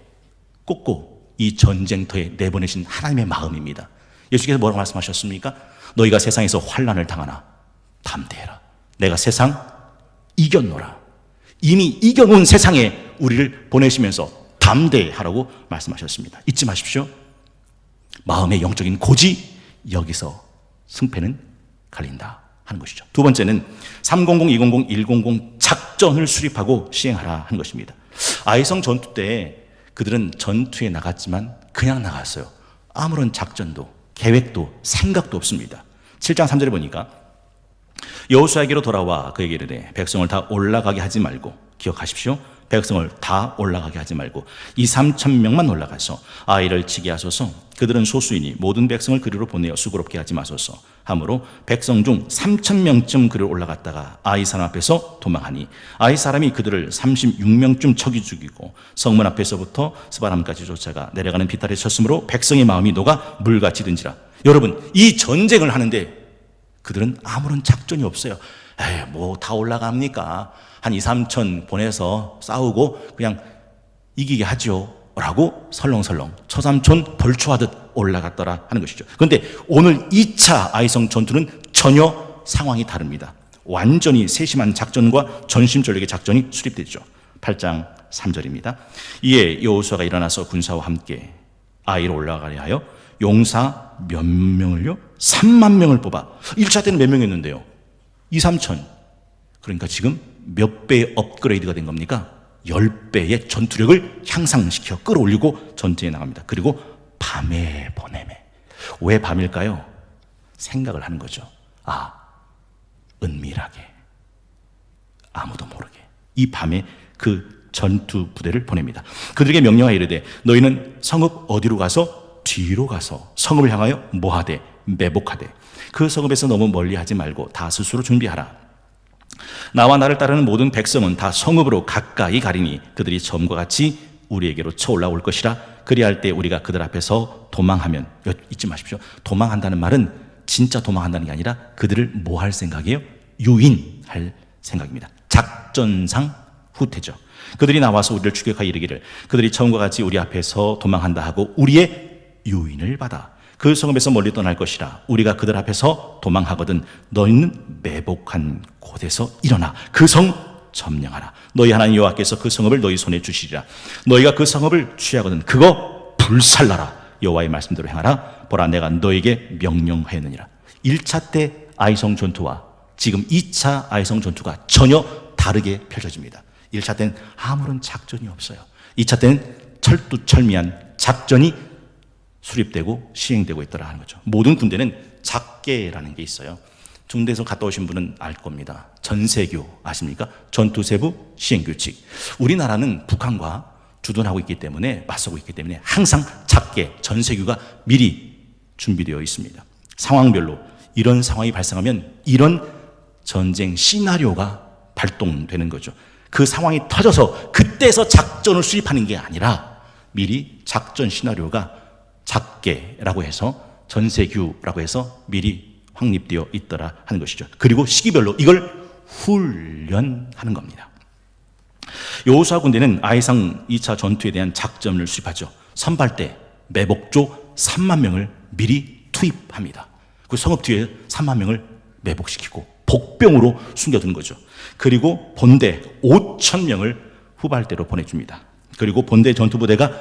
꽂고 이 전쟁터에 내보내신 하나님의 마음입니다. 예수께서 뭐라고 말씀하셨습니까? 너희가 세상에서 환난을 당하나 담대해라. 내가 세상 이겼노라. 이미 이겨놓은 세상에 우리를 보내시면서 담대하라고 말씀하셨습니다. 잊지 마십시오. 마음의 영적인 고지, 여기서 승패는 갈린다 하는 것이죠. 두 번째는 300, 200, 100 작전을 수립하고 시행하라 하는 것입니다. 아이성 전투 때 그들은 전투에 나갔지만 그냥 나갔어요. 아무런 작전도 계획도 생각도 없습니다. 7장 3절에 보니까 여호수아에게로 돌아와 그에게 이르되 백성을 다 올라가게 하지 말고, 기억하십시오. 백성을 다 올라가게 하지 말고 2,000~3,000명만 올라가서 아이를 치게 하소서. 그들은 소수이니 모든 백성을 그리로 보내어 수고롭게 하지 마소서. 하므로 백성 중 3,000명쯤 그리로 올라갔다가 아이 사람 앞에서 도망하니 아이 사람이 그들을 36명쯤 척이 죽이고 성문 앞에서부터 스바람까지 쫓아가 내려가는 비탈에 쳤으므로 백성의 마음이 녹아 물같이 든지라. 여러분, 이 전쟁을 하는데 그들은 아무런 작전이 없어요. 에이, 뭐 다 올라갑니까? 한 2,000~3,000 보내서 싸우고 그냥 이기게 하죠 라고 설렁설렁 처삼촌 벌초하듯 올라갔더라 하는 것이죠. 그런데 오늘 2차 아이성 전투는 전혀 상황이 다릅니다. 완전히 세심한 작전과 전심전력의 작전이 수립되죠. 8장 3절입니다. 이에 여호수아가 일어나서 군사와 함께 아이로 올라가려 하여 용사 몇 명을요? 3만 명을 뽑아. 1차 때는 몇 명이었는데요? 2,000~3,000. 그러니까 지금 몇 배의 업그레이드가 된 겁니까? 10배의 전투력을 향상시켜 끌어올리고 전투에 나갑니다. 그리고 밤에 보내매. 왜 밤일까요? 생각을 하는 거죠. 아, 은밀하게, 아무도 모르게 이 밤에 그 전투 부대를 보냅니다. 그들에게 명령하여 이르되 너희는 성읍 어디로 가서 뒤로 가서 성읍을 향하여 모하되 매복하되 그 성읍에서 너무 멀리하지 말고 다 스스로 준비하라. 나와 나를 따르는 모든 백성은 다 성읍으로 가까이 가리니 그들이 처음과 같이 우리에게로 쳐올라올 것이라. 그리할 때 우리가 그들 앞에서 도망하면, 잊지 마십시오. 도망한다는 말은 진짜 도망한다는 게 아니라 그들을 뭐 할 생각이에요? 유인할 생각입니다. 작전상 후퇴죠. 그들이 나와서 우리를 추격하여 이르기를 그들이 처음과 같이 우리 앞에서 도망한다 하고 우리의 유인을 받아 그 성읍에서 멀리 떠날 것이라. 우리가 그들 앞에서 도망하거든 너희는 매복한 곳에서 일어나 그 성 점령하라. 너희 하나님 여호와께서 그 성읍을 너희 손에 주시리라. 너희가 그 성읍을 취하거든 그거 불살라라. 여호와의 말씀대로 행하라. 보라 내가 너에게 명령하였느니라. 1차 때 아이성 전투와 지금 2차 아이성 전투가 전혀 다르게 펼쳐집니다. 1차 때는 아무런 작전이 없어요. 2차 때는 철두철미한 작전이 수립되고 시행되고 있더라 하는 거죠. 모든 군대는 작계라는 게 있어요. 중대에서 갔다 오신 분은 알 겁니다. 전세교 아십니까? 전투세부 시행규칙. 우리나라는 북한과 주둔하고 있기 때문에 맞서고 있기 때문에 항상 작계, 전세규가 미리 준비되어 있습니다. 상황별로 이런 상황이 발생하면 이런 전쟁 시나리오가 발동되는 거죠. 그 상황이 터져서 그때서 작전을 수립하는 게 아니라 미리 작전 시나리오가 작계라고 해서 전세규라고 해서 미리 확립되어 있더라 하는 것이죠. 그리고 시기별로 이걸 훈련하는 겁니다. 여호수아 군대는 아이상 2차 전투에 대한 작전을 수립하죠. 선발대, 매복조 3만 명을 미리 투입합니다. 그 성읍 뒤에 3만 명을 매복시키고 복병으로 숨겨두는 거죠. 그리고 본대 5천 명을 후발대로 보내줍니다. 그리고 본대 전투부대가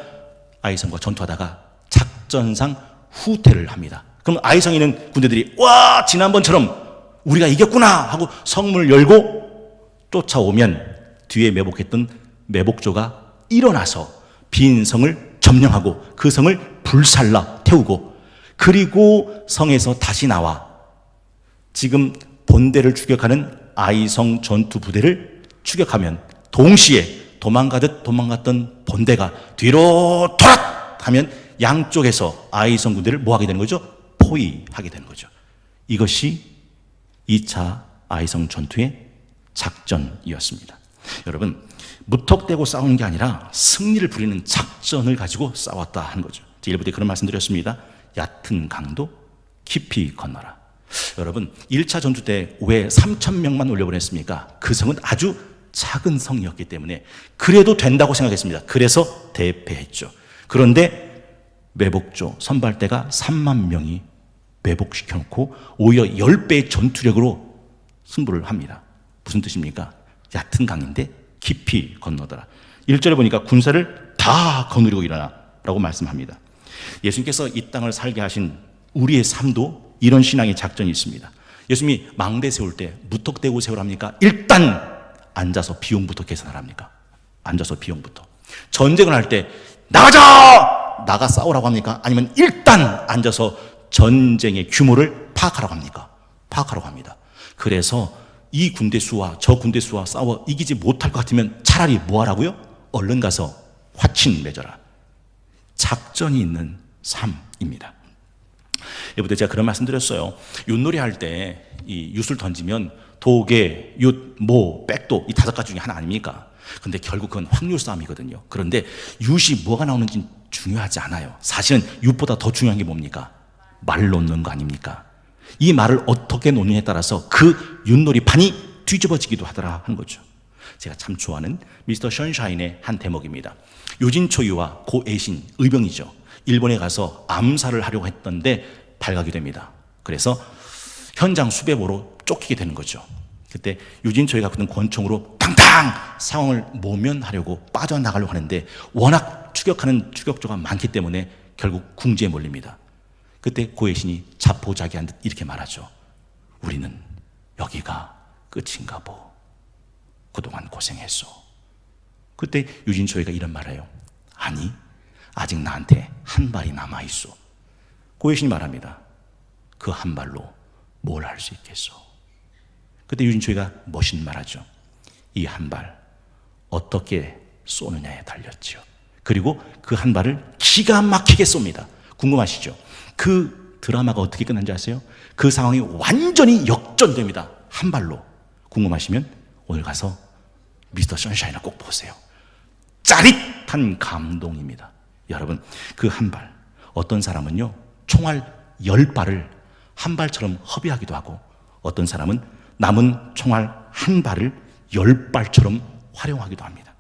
아이성과 전투하다가 작전상 후퇴를 합니다. 그럼 아이성에 있는 군대들이 와 지난번처럼 우리가 이겼구나 하고 성문을 열고 쫓아오면 뒤에 매복했던 매복조가 일어나서 빈 성을 점령하고 그 성을 불살라 태우고 그리고 성에서 다시 나와 지금 본대를 추격하는 아이성 전투부대를 추격하면 동시에 도망가듯 도망갔던 본대가 뒤로 돌아 하면 양쪽에서 아이성 군대를 뭐하게 되는 거죠? 포위하게 되는 거죠. 이것이 2차 아이성 전투의 작전이었습니다. 여러분, 무턱대고 싸우는 게 아니라 승리를 부리는 작전을 가지고 싸웠다 하는 거죠. 제 1부 때 그런 말씀 드렸습니다. 얕은 강도 깊이 건너라. 여러분, 1차 전투 때 왜 3,000명만 올려보냈습니까? 그 성은 아주 작은 성이었기 때문에 그래도 된다고 생각했습니다. 그래서 대패했죠. 그런데 매복조 선발대가 3만 명이 매복시켜놓고 오히려 10배의 전투력으로 승부를 합니다. 무슨 뜻입니까? 얕은 강인데 깊이 건너더라. 1절에 보니까 군사를 다 거느리고 일어나 라고 말씀합니다. 예수님께서 이 땅을 살게 하신 우리의 삶도 이런 신앙의 작전이 있습니다. 예수님이 망대 세울 때 무턱대고 세우랍니까? 일단 앉아서 비용부터 계산하랍니까? 앉아서 비용부터. 전쟁을 할 때 나가 싸우라고 합니까? 아니면 일단 앉아서 전쟁의 규모를 파악하라고 합니까? 파악하라고 합니다. 그래서 이 군대 수와 저 군대 수와 싸워 이기지 못할 것 같으면 차라리 뭐 하라고요? 얼른 가서 화친 맺어라. 작전이 있는 삶입니다. 여러분들 제가 그런 말씀 드렸어요. 윷놀이 할 때 이 윷을 던지면 도개, 윷, 모, 백도 이 5가지 중에 하나 아닙니까? 근데 결국 그건 확률 싸움이거든요. 그런데 윷이 뭐가 나오는지 중요하지 않아요. 사실은 윷보다 더 중요한 게 뭡니까? 말 놓는 거 아닙니까? 이 말을 어떻게 놓느냐에 따라서 그 윷놀이판이 뒤집어지기도 하더라 하는 거죠. 제가 참 좋아하는 미스터 션샤인의 한 대목입니다. 유진초이와 고애신, 의병이죠. 일본에 가서 암살을 하려고 했던데 발각이 됩니다. 그래서 현장 수배보로 쫓기게 되는 거죠. 그때 유진초이가 갖고 있는 권총으로 당당 상황을 모면하려고 빠져나가려고 하는데 워낙 추격하는 추격조가 많기 때문에 결국 궁지에 몰립니다. 그때 고혜신이 자포자기한 듯 이렇게 말하죠. 우리는 여기가 끝인가 보. 그동안 고생했소. 그때 유진초이가 이런 말해요. 아니, 아직 나한테 한 발이 남아있소. 고혜신이 말합니다. 그 한 발로 뭘 할 수 있겠소. 그때 유진초이가 멋있는 말하죠. 이 한 발 어떻게 쏘느냐에 달렸지요. 그리고 그 한 발을 기가 막히게 쏩니다. 궁금하시죠? 그 드라마가 어떻게 끝난지 아세요? 그 상황이 완전히 역전됩니다. 한 발로. 궁금하시면 오늘 가서 미스터 선샤인을 꼭 보세요. 짜릿한 감동입니다. 여러분, 그 한 발, 어떤 사람은요 총알 10발을 한 발처럼 허비하기도 하고, 어떤 사람은 남은 총알 한 발을 10발처럼 활용하기도 합니다.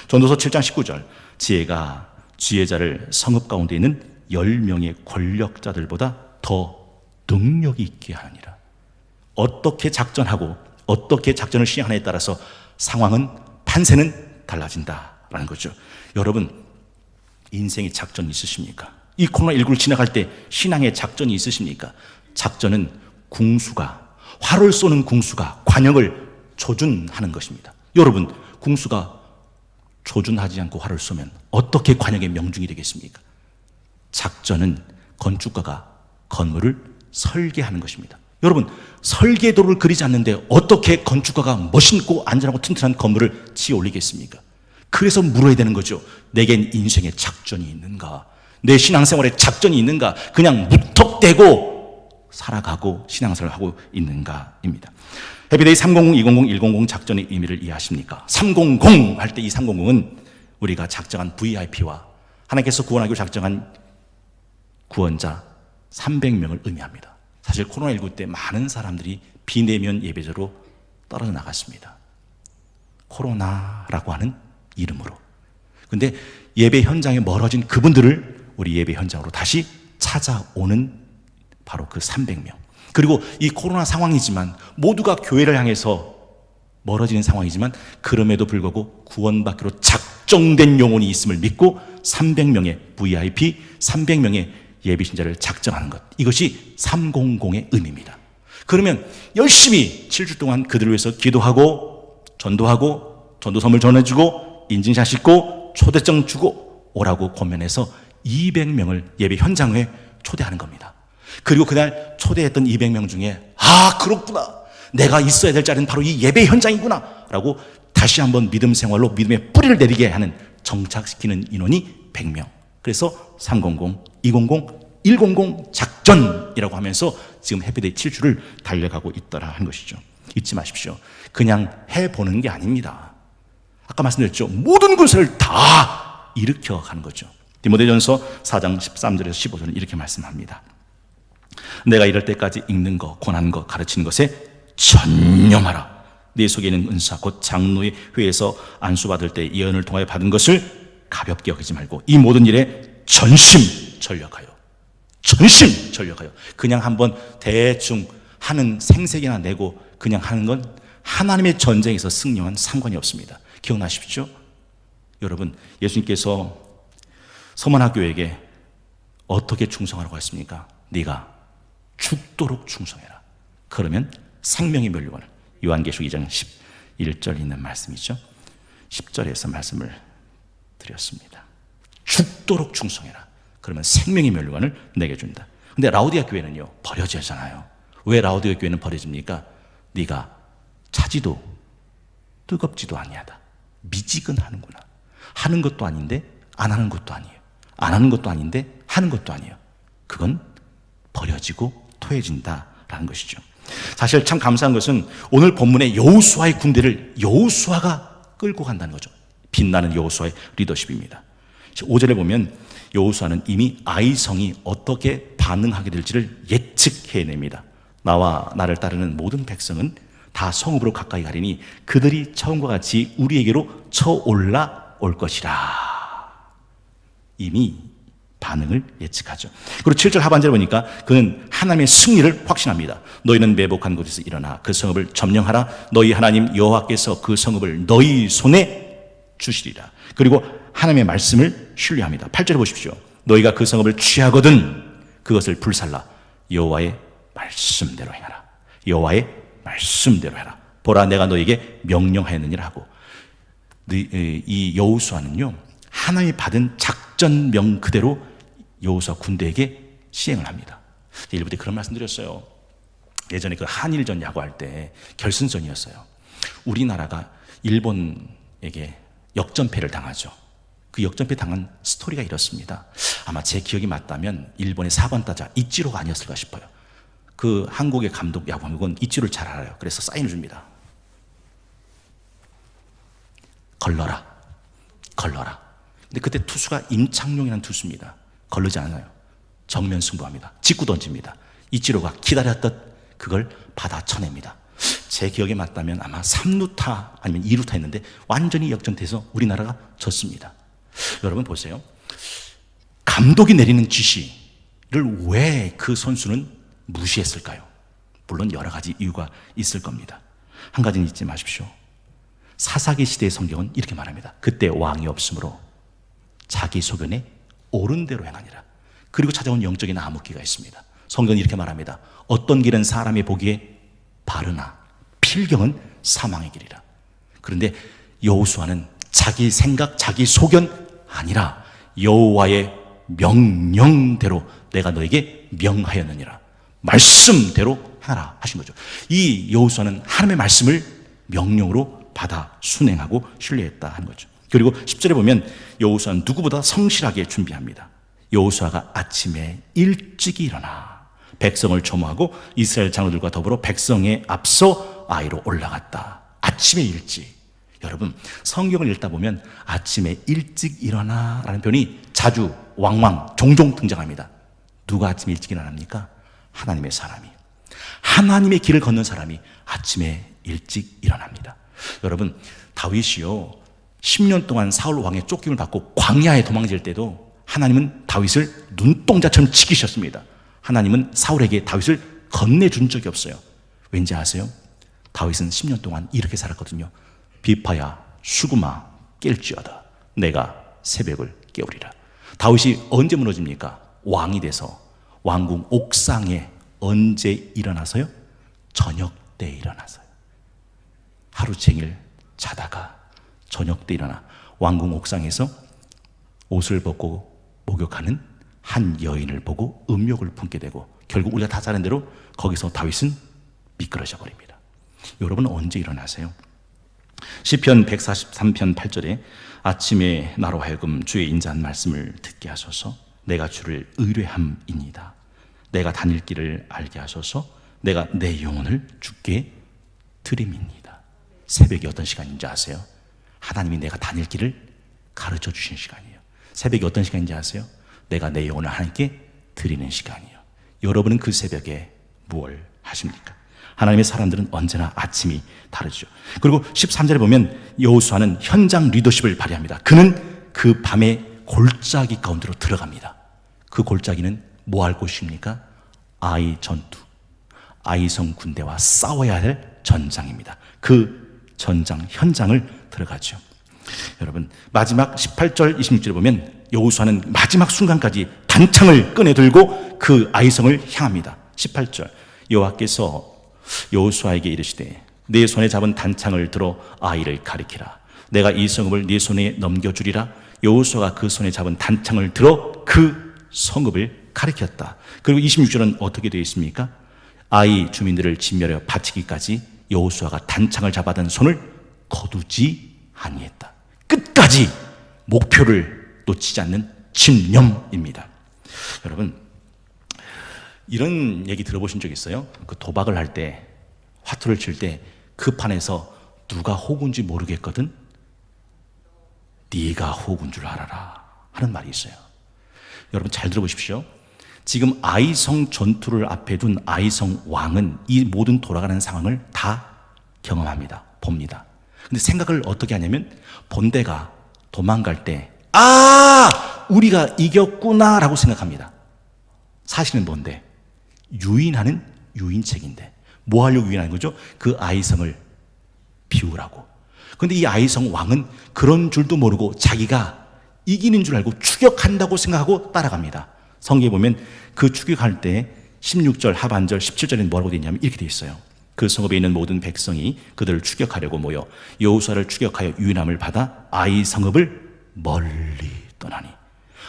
전도서 7장 19절, 지혜가 지혜자를 성읍 가운데 있는 10명의 권력자들보다 더 능력이 있게 하느니라. 어떻게 작전하고 어떻게 작전을 시행하느냐에 따라서 상황은, 판세는 달라진다라는 거죠. 여러분, 인생의 작전이 있으십니까? 이 코로나19를 지나갈 때 신앙의 작전이 있으십니까? 작전은 궁수가, 활을 쏘는 궁수가 관역을 조준하는 것입니다. 여러분, 궁수가 조준하지 않고 활을 쏘면 어떻게 관역의 명중이 되겠습니까? 작전은 건축가가 건물을 설계하는 것입니다. 여러분, 설계도를 그리지 않는데 어떻게 건축가가 멋있고 안전하고 튼튼한 건물을 지어 올리겠습니까? 그래서 물어야 되는 거죠. 내겐 인생의 작전이 있는가? 내 신앙생활에 작전이 있는가? 그냥 무턱대고 살아가고 신앙생활을 하고 있는가입니다. 해피데이 300, 200, 100 작전의 의미를 이해하십니까? 300 할 때 이 300은 우리가 작정한 VIP와 하나님께서 구원하기로 작정한 구원자 300명을 의미합니다. 사실 코로나19 때 많은 사람들이 비대면 예배자로 떨어져 나갔습니다. 코로나라고 하는 이름으로. 근데 예배 현장에 멀어진 그분들을 우리 예배 현장으로 다시 찾아오는 바로 그 300명. 그리고 이 코로나 상황이지만 모두가 교회를 향해서 멀어지는 상황이지만 그럼에도 불구하고 구원받기로 작정된 영혼이 있음을 믿고 300명의 VIP, 300명의 예비신자를 작정하는 것. 이것이 300의 의미입니다. 그러면 열심히 7주 동안 그들을 위해서 기도하고 전도하고 전도 선물 전해주고 인증샷 싣고 초대장 주고 오라고 권면해서 200명을 예배 현장에 초대하는 겁니다. 그리고 그날 초대했던 200명 중에 아 그렇구나, 내가 있어야 될 자리는 바로 이 예배 현장이구나 라고 다시 한번 믿음 생활로 믿음의 뿌리를 내리게 하는, 정착시키는 인원이 100명. 그래서 300, 200, 100 작전이라고 하면서 지금 해피데이 7주를 달려가고 있더라 하는 것이죠. 잊지 마십시오. 그냥 해보는 게 아닙니다. 아까 말씀드렸죠. 모든 군사를 다 일으켜 가는 거죠. 디모데전서 4장 13절에서 15절은 이렇게 말씀합니다. 내가 이럴 때까지 읽는 것, 권하는 것, 가르치는 것에 전념하라. 네 속에 있는 은사 곧 장로의 회에서 안수받을 때 예언을 통하여 받은 것을 가볍게 여기지 말고 이 모든 일에 전심전력하여. 전심전력하여. 그냥 한번 대충 하는 생색이나 내고 그냥 하는 건 하나님의 전쟁에서 승리와는 상관이 없습니다. 기억나십시오? 여러분, 예수님께서 서문학교에게 어떻게 충성하라고 했습니까? 네가 죽도록 충성해라. 그러면 생명의 면류관을, 요한계시록 2장 11절에 있는 말씀이죠. 10절에서 말씀을 드렸습니다. 죽도록 충성해라. 그러면 생명의 면류관을 내게 준다. 근데 라오디아 교회는요 버려지잖아요. 왜 라오디아 교회는 버려집니까? 네가 차지도 뜨겁지도 아니하다. 미지근하는구나. 하는 것도 아닌데 안 하는 것도 아니에요. 안 하는 것도 아닌데 하는 것도 아니에요. 그건 버려지고 토해진다라는 것이죠. 사실 참 감사한 것은 오늘 본문의 여호수아의 군대를 여호수아가 끌고 간다는 거죠. 빛나는 여호수아의 리더십입니다. 5절에 보면 여호수아는 이미 아이성이 어떻게 반응하게 될지를 예측해냅니다. 나와 나를 따르는 모든 백성은 다 성읍으로 가까이 가리니 그들이 처음과 같이 우리에게로 쳐올라 올 것이라. 이미 반응을 예측하죠. 그리고 7절 하반절에 보니까 그는 하나님의 승리를 확신합니다. 너희는 매복한 곳에서 일어나 그 성읍을 점령하라. 너희 하나님 여호와께서 그 성읍을 너희 손에 주시리라. 그리고 하나님의 말씀을 신뢰합니다. 8절에 보십시오. 너희가 그 성읍을 취하거든 그것을 불살라 여호와의 말씀대로 행하라. 여호와의 말씀대로 해라. 보라 내가 너에게 명령하였느니라 하고, 이 여호수아는요 하나님이 받은 작전명 그대로 여호수아 군대에게 시행을 합니다. 일부 때 그런 말씀 드렸어요. 예전에 그 한일전 야구할 때 결승전이었어요. 우리나라가 일본에게 역전패를 당하죠. 그 역전패 당한 스토리가 이렇습니다. 아마 제 기억이 맞다면 일본의 4번 타자 이치로가 아니었을까 싶어요. 그 한국의 감독 야구감독은 이치로를 잘 알아요. 그래서 사인을 줍니다. 걸러라, 걸러라. 근데 그때 투수가 임창용이라는 투수입니다. 걸르지 않아요. 정면 승부합니다. 직구 던집니다. 이치로가 기다렸던 그걸 받아 쳐냅니다. 제 기억에 맞다면 아마 3루타 아니면 2루타 했는데 완전히 역전돼서 우리나라가 졌습니다. 여러분 보세요. 감독이 내리는 지시를 왜 그 선수는 무시했을까요? 물론 여러 가지 이유가 있을 겁니다. 한 가지는 잊지 마십시오. 사사기 시대의 성경은 이렇게 말합니다. 그때 왕이 없으므로 자기 소견에 옳은 대로 행하니라. 그리고 찾아온 영적인 암흑기가 있습니다. 성경은 이렇게 말합니다. 어떤 길은 사람이 보기에 바르나 필경은 사망의 길이라. 그런데 여호수아는 자기 생각, 자기 소견 아니라 여호와의 명령대로 내가 너에게 명하였느니라. 말씀대로 하라 하신 거죠. 이 여호수아는 하나님의 말씀을 명령으로 받아 순행하고 신뢰했다 하는 거죠. 그리고 10절에 보면 여호수아는 누구보다 성실하게 준비합니다. 여호수아가 아침에 일찍이 일어나 백성을 조모하고 이스라엘 장로들과 더불어 백성에 앞서 아이로 올라갔다. 아침에 일찍. 여러분 성경을 읽다 보면 아침에 일찍 일어나 라는 표현이 자주 왕왕 종종 등장합니다. 누가 아침에 일찍 일어납니까? 하나님의 사람이, 하나님의 길을 걷는 사람이 아침에 일찍 일어납니다. 여러분 다윗이요 10년 동안 사울 왕의 쫓김을 받고 광야에 도망질 때도 하나님은 다윗을 눈동자처럼 지키셨습니다. 하나님은 사울에게 다윗을 건네준 적이 없어요. 왠지 아세요? 다윗은 10년 동안 이렇게 살았거든요. 비파야 수구마 깰지어다 내가 새벽을 깨우리라. 다윗이 언제 무너집니까? 왕이 돼서 왕궁 옥상에 언제 일어나서요? 저녁 때 일어나서요. 하루 종일 자다가 저녁 때 일어나 왕궁 옥상에서 옷을 벗고 목욕하는 한 여인을 보고 음욕을 품게 되고 결국 우리가 다 아는 대로 거기서 다윗은 미끄러져 버립니다. 여러분은 언제 일어나세요? 시편 143편 8절에 아침에 나로 하여금 주의 인자한 말씀을 듣게 하소서. 내가 주를 의뢰함이니이다. 내가 다닐 길을 알게 하소서. 내가 내 영혼을 주께 드림이니이다. 새벽이 어떤 시간인지 아세요? 하나님이 내가 다닐 길을 가르쳐 주신 시간이에요. 새벽이 어떤 시간인지 아세요? 내가 내 영혼을 하나님께 드리는 시간이에요. 여러분은 그 새벽에 무엇을 하십니까? 하나님의 사람들은 언제나 아침이 다르죠. 그리고 13절에 보면 여호수아는 현장 리더십을 발휘합니다. 그는 그 밤에 골짜기 가운데로 들어갑니다. 그 골짜기는 뭐 할 곳입니까? 아이 전투, 아이성 군대와 싸워야 할 전장입니다. 그 전장 현장을 들어가죠. 여러분 마지막 18절 26절에 보면 여호수아는 마지막 순간까지 단창을 꺼내 들고 그 아이성을 향합니다. 18절 여호와께서 여호수아에게 이르시되 네 손에 잡은 단창을 들어 아이를 가리키라. 내가 이 성읍을 네 손에 넘겨주리라. 여호수아가 그 손에 잡은 단창을 들어 그 성읍을 가리켰다. 그리고 26절은 어떻게 되어 있습니까? 아이 주민들을 진멸하여 바치기까지 여호수아가 단창을 잡아든 손을 거두지 아니했다. 끝까지 목표를 놓치지 않는 집념입니다. 여러분 이런 얘기 들어보신 적 있어요? 그 도박을 할 때 화투를 칠 때 그 판에서 누가 호구인지 모르겠거든? 네가 호구인 줄 알아라 하는 말이 있어요. 여러분 잘 들어보십시오. 지금 아이성 전투를 앞에 둔 아이성 왕은 이 모든 돌아가는 상황을 다 경험합니다. 봅니다. 근데 생각을 어떻게 하냐면 본대가 도망갈 때 우리가 이겼구나 라고 생각합니다. 사실은 뭔데? 유인하는 유인책인데 뭐 하려고 유인하는 거죠? 그 아이성을 비우라고. 그런데 이 아이성 왕은 그런 줄도 모르고 자기가 이기는 줄 알고 추격한다고 생각하고 따라갑니다. 성경에 보면 그 추격할 때 16절 하반절 17절에는 뭐라고 되어 있냐면 이렇게 되어 있어요. 그 성읍에 있는 모든 백성이 그들을 추격하려고 모여 여호수아를 추격하여 유인함을 받아 아이 성읍을 멀리 떠나니.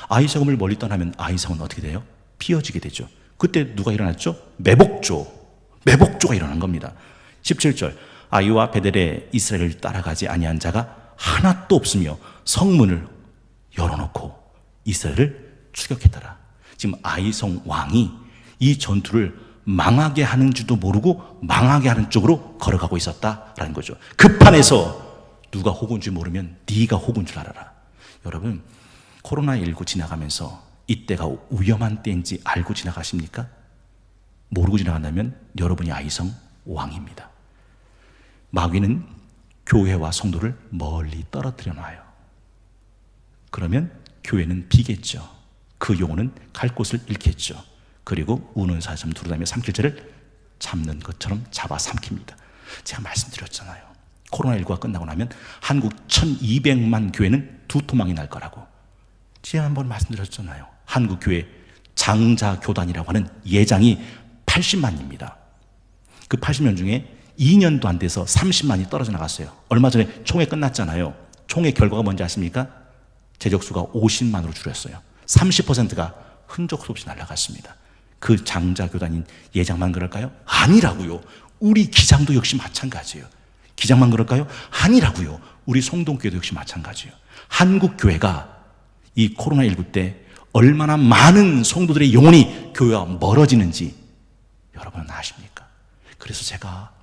아이 성읍을 멀리 떠나면 아이 성은 어떻게 돼요? 피어지게 되죠. 그때 누가 일어났죠? 매복조가 일어난 겁니다. 17절 아이와 베델에 이스라엘을 따라가지 아니한 자가 하나도 없으며 성문을 열어놓고 이스라엘을 추격했더라. 지금 아이성 왕이 이 전투를 망하게 하는 줄도 모르고 망하게 하는 쪽으로 걸어가고 있었다라는 거죠. 그 판에서 누가 호구인 줄 모르면 네가 호구인 줄 알아라. 여러분, 코로나19 지나가면서 이때가 위험한 때인지 알고 지나가십니까? 모르고 지나간다면 여러분이 아이성 왕입니다. 마귀는 교회와 성도를 멀리 떨어뜨려 놔요. 그러면 교회는 비겠죠. 그 영혼은 갈 곳을 잃겠죠. 그리고 우는 사슴 두루다니며 삼킬자를 잡는 것처럼 잡아 삼킵니다. 제가 말씀드렸잖아요. 코로나19가 끝나고 나면 한국 1200만 교회는 두토막이 날 거라고. 제가 한번 말씀드렸잖아요. 한국 교회 장자교단이라고 하는 예장이 80만입니다. 그 80년 중에 2년도 안 돼서 30만이 떨어져 나갔어요. 얼마 전에 총회 끝났잖아요. 총회 결과가 뭔지 아십니까? 재적수가 50만으로 줄였어요. 30%가 흔적 없이 날아갔습니다. 그 장자교단인 예장만 그럴까요? 아니라고요. 우리 기장도 역시 마찬가지예요. 기장만 그럴까요? 아니라고요. 우리 성동교회도 역시 마찬가지예요. 한국 교회가 이 코로나19 때 얼마나 많은 성도들의 영혼이 교회와 멀어지는지 여러분은 아십니까? 그래서 제가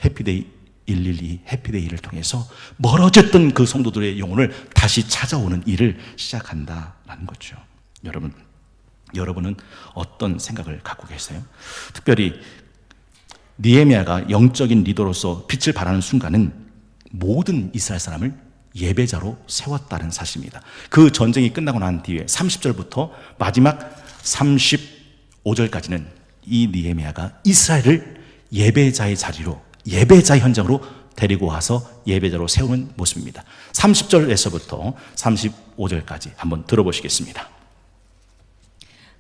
해피데이 112 해피데이를 통해서 멀어졌던 그 성도들의 영혼을 다시 찾아오는 일을 시작한다라는 거죠. 여러분은 어떤 생각을 갖고 계세요? 특별히 느헤미야가 영적인 리더로서 빛을 발하는 순간은 모든 이스라엘 사람을 예배자로 세웠다는 사실입니다. 그 전쟁이 끝나고 난 뒤에 30절부터 마지막 35절까지는 이 느헤미야가 이스라엘을 예배자의 자리로, 예배자 현장으로 데리고 와서 예배자로 세우는 모습입니다. 30절에서부터 35절까지 한번 들어보시겠습니다.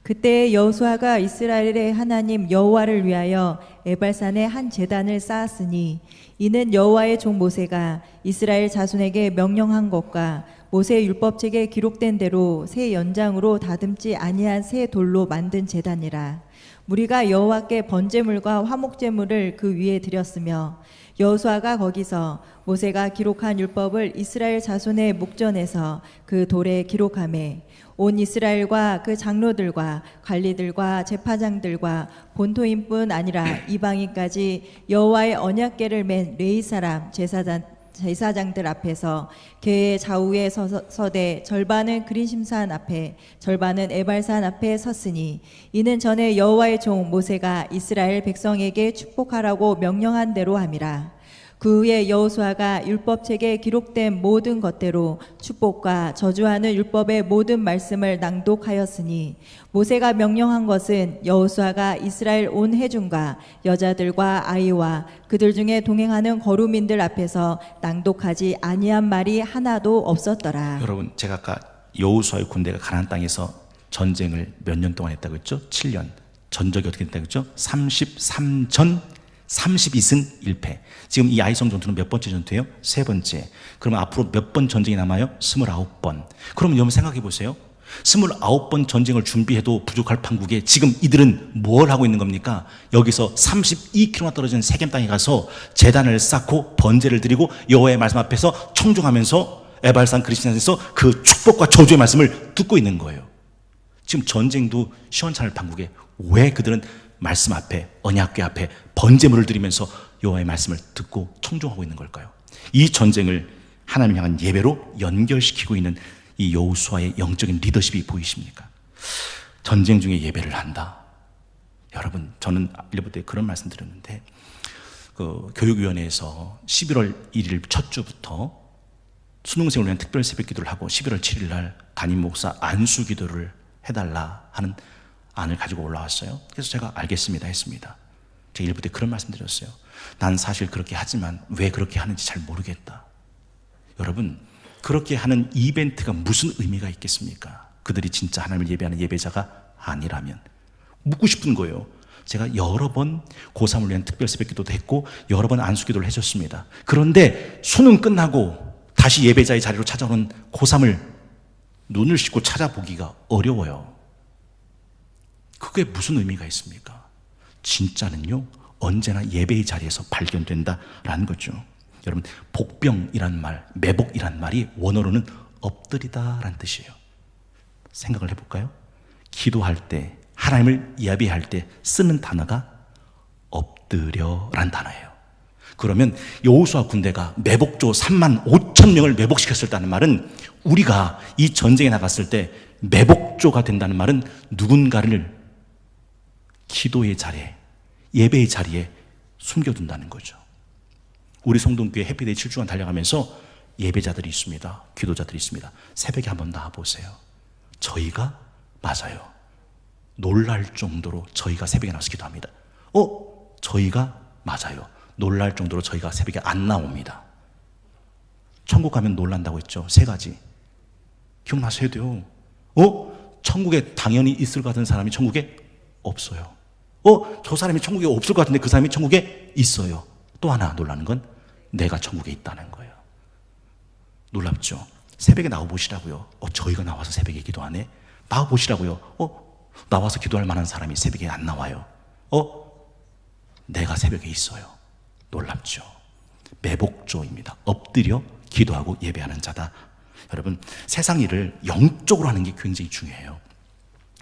그때 여호수아가 이스라엘의 하나님 여호와를 위하여 에발산에 한 제단을 쌓았으니 이는 여호와의 종 모세가 이스라엘 자손에게 명령한 것과 모세 율법책에 기록된 대로 새 연장으로 다듬지 아니한 새 돌로 만든 제단이라. 무리가 여호와께 번제물과 화목제물을 그 위에 드렸으며 여호수아가 거기서 모세가 기록한 율법을 이스라엘 자손의 목전에서 그 돌에 기록하매 온 이스라엘과 그 장로들과 관리들과 제사장들과 본토인뿐 아니라 이방인까지 여호와의 언약궤를 맨 레위 사람 제사장들 앞에서 궤의 좌우에 서되 절반은 그린심산 앞에 절반은 에발산 앞에 섰으니 이는 전에 여호와의 종 모세가 이스라엘 백성에게 축복하라고 명령한 대로 함이라. 그 후에 여호수아가 율법책에 기록된 모든 것대로 축복과 저주하는 율법의 모든 말씀을 낭독하였으니 모세가 명령한 것은 여호수아가 이스라엘 온 회중과 여자들과 아이와 그들 중에 동행하는 거류민들 앞에서 낭독하지 아니한 말이 하나도 없었더라. 여러분, 제가 아까 여호수아의 군대가 가나안 땅에서 전쟁을 몇 년 동안 했다고 했죠? 7년. 전적이 어떻게 됐다고 했죠? 33전 32승 1패. 지금 이 아이성 전투는 몇 번째 전투예요? 세 번째. 그러면 앞으로 몇 번 전쟁이 남아요? 29번. 그러면 여러분 생각해 보세요. 29번 전쟁을 준비해도 부족할 판국에 지금 이들은 뭘 하고 있는 겁니까? 여기서 32km 떨어진 세겜 땅에 가서 제단을 쌓고 번제를 드리고 여호와의 말씀 앞에서 청종하면서 에발산 그리스도에서 그 축복과 저주의 말씀을 듣고 있는 거예요. 지금 전쟁도 시원찮을 판국에 왜 그들은 말씀 앞에, 언약궤 앞에 번제물을 드리면서 여호와의 말씀을 듣고 청종하고 있는 걸까요? 이 전쟁을 하나님 향한 예배로 연결시키고 있는 이 여호수아의 영적인 리더십이 보이십니까? 전쟁 중에 예배를 한다. 여러분, 저는 1부 때 그런 말씀 드렸는데 그 교육위원회에서 11월 1일 첫 주부터 수능생을 위한 특별 새벽 기도를 하고 11월 7일 날 담임 목사 안수 기도를 해달라 하는 안을 가지고 올라왔어요. 그래서 제가 알겠습니다 했습니다. 제가 1부 때 그런 말씀 드렸어요. 난 사실 그렇게 하지만 왜 그렇게 하는지 잘 모르겠다. 여러분, 그렇게 하는 이벤트가 무슨 의미가 있겠습니까? 그들이 진짜 하나님을 예배하는 예배자가 아니라면. 묻고 싶은 거예요. 제가 여러 번 고3을 위한 특별 새벽 기도도 했고 여러 번 안수 기도를 해줬습니다. 그런데 수능 끝나고 다시 예배자의 자리로 찾아오는 고3을 눈을 씻고 찾아보기가 어려워요. 그게 무슨 의미가 있습니까? 진짜는요, 언제나 예배의 자리에서 발견된다라는 거죠. 여러분, 복병이란 말, 매복이란 말이 원어로는 엎드리다라는 뜻이에요. 생각을 해볼까요? 기도할 때, 하나님을 예배할 때 쓰는 단어가 엎드려란 단어예요. 그러면 여호수아 군대가 매복조 3만 5천 명을 매복시켰다는 말은, 우리가 이 전쟁에 나갔을 때 매복조가 된다는 말은 누군가를 기도의 자리에, 예배의 자리에 숨겨둔다는 거죠. 우리 성동교회 해피데이 7주간 달려가면서 예배자들이 있습니다. 기도자들이 있습니다. 새벽에 한번 나와보세요. 저희가 맞아요. 놀랄 정도로 저희가 새벽에 나와서 기도합니다. 저희가 맞아요. 놀랄 정도로 저희가 새벽에 안 나옵니다. 천국 가면 놀란다고 했죠. 3가지. 기억나셔야 돼요. 천국에 당연히 있을 것 같은 사람이 천국에 없어요. 저 사람이 천국에 없을 것 같은데 그 사람이 천국에 있어요. 또 하나 놀라는 건 내가 천국에 있다는 거예요. 놀랍죠? 새벽에 나와보시라고요. 저희가 나와서 새벽에 기도하네? 나와보시라고요. 나와서 기도할 만한 사람이 새벽에 안 나와요. 내가 새벽에 있어요. 놀랍죠? 매복조입니다. 엎드려 기도하고 예배하는 자다. 여러분, 세상 일을 영적으로 하는 게 굉장히 중요해요.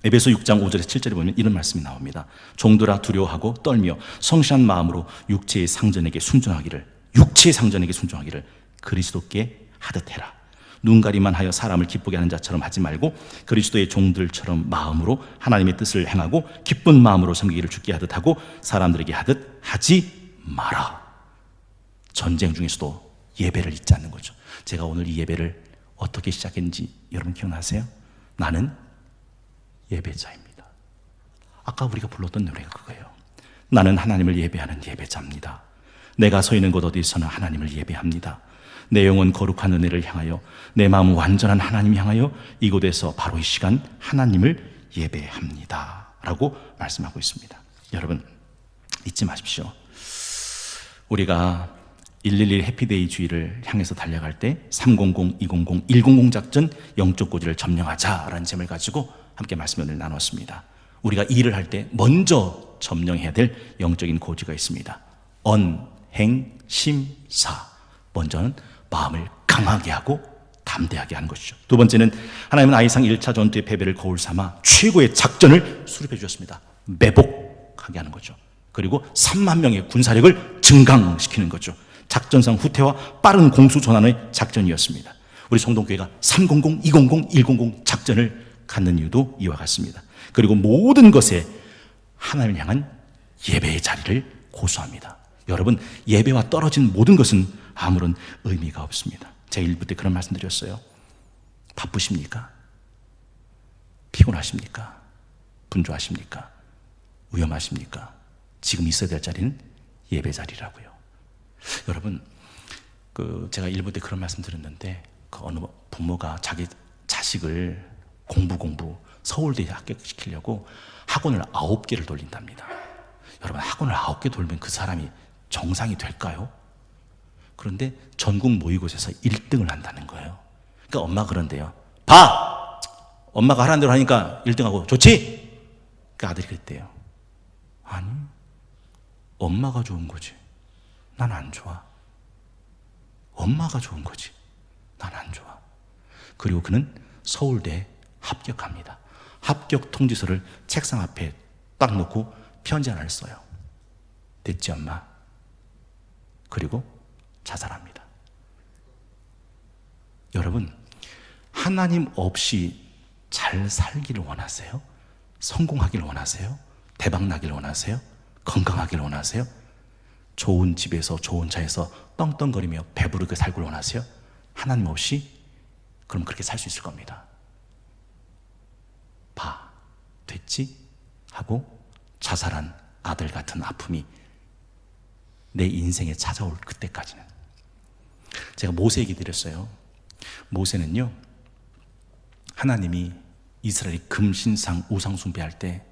에베소 6장 5절에서 7절에 보면 이런 말씀이 나옵니다. 종들아 두려워하고 떨며 성실한 마음으로 육체의 상전에게 순종하기를 그리스도께 하듯 해라. 눈가리만 하여 사람을 기쁘게 하는 자처럼 하지 말고 그리스도의 종들처럼 마음으로 하나님의 뜻을 행하고 기쁜 마음으로 섬기기를 주께 하듯 하고 사람들에게 하듯 하지 마라. 전쟁 중에서도 예배를 잊지 않는 거죠. 제가 오늘 이 예배를 어떻게 시작했는지 여러분 기억나세요? 나는 예배자입니다. 아까 우리가 불렀던 노래가 그거예요. 나는 하나님을 예배하는 예배자입니다. 내가 서 있는 곳 어디서나 하나님을 예배합니다. 내 영혼 거룩한 은혜를 향하여, 내 마음은 완전한 하나님 향하여 이곳에서 바로 이 시간 하나님을 예배합니다 라고 말씀하고 있습니다. 여러분, 잊지 마십시오. 우리가 111 해피데이 주의를 향해서 달려갈 때 300, 200, 100 작전 영적 고지를 점령하자라는 제목을 가지고 함께 말씀을 나눴습니다. 우리가 일을 할 때 먼저 점령해야 될 영적인 고지가 있습니다. 언행심사. 먼저는 마음을 강하게 하고 담대하게 하는 것이죠. 두 번째는 하나님은 아이상 1차 전투의 패배를 거울 삼아 최고의 작전을 수립해 주셨습니다. 매복하게 하는 거죠. 그리고 3만 명의 군사력을 증강시키는 거죠. 작전상 후퇴와 빠른 공수 전환의 작전이었습니다. 우리 성동교회가 300, 200, 100 작전을 갖는 이유도 이와 같습니다. 그리고 모든 것에 하나님을 향한 예배의 자리를 고수합니다. 여러분, 예배와 떨어진 모든 것은 아무런 의미가 없습니다. 제가 1부 때 그런 말씀 드렸어요. 바쁘십니까? 피곤하십니까? 분주하십니까? 위험하십니까? 지금 있어야 될 자리는 예배 자리라고요. 여러분, 제가 1부 때 그런 말씀 드렸는데, 어느 부모가 자기 자식을 공부 서울대에 합격시키려고 학원을 9개를 돌린답니다. 여러분, 학원을 9개 돌면 그 사람이 정상이 될까요? 그런데 전국 모의고사에서 1등을 한다는 거예요. 그러니까 엄마가 그런데요. 봐! 엄마가 하라는 대로 하니까 1등하고 좋지? 그 아들이 그랬대요. 아니, 엄마가 좋은 거지. 난 안 좋아. 엄마가 좋은 거지. 난 안 좋아. 그리고 그는 서울대에 합격합니다. 합격 통지서를 책상 앞에 딱 놓고 편지 하나를 써요. 됐지, 엄마? 그리고 자살합니다. 여러분, 하나님 없이 잘 살기를 원하세요? 성공하기를 원하세요? 대박나기를 원하세요? 건강하기를 원하세요? 좋은 집에서 좋은 차에서 떵떵거리며 배부르게 살기를 원하세요? 하나님 없이? 그럼 그렇게 살 수 있을 겁니다. 봐, 됐지? 하고 자살한 아들 같은 아픔이 내 인생에 찾아올 그때까지는. 제가 모세 얘기 드렸어요. 모세는요, 하나님이 이스라엘이 금신상 우상 숭배할 때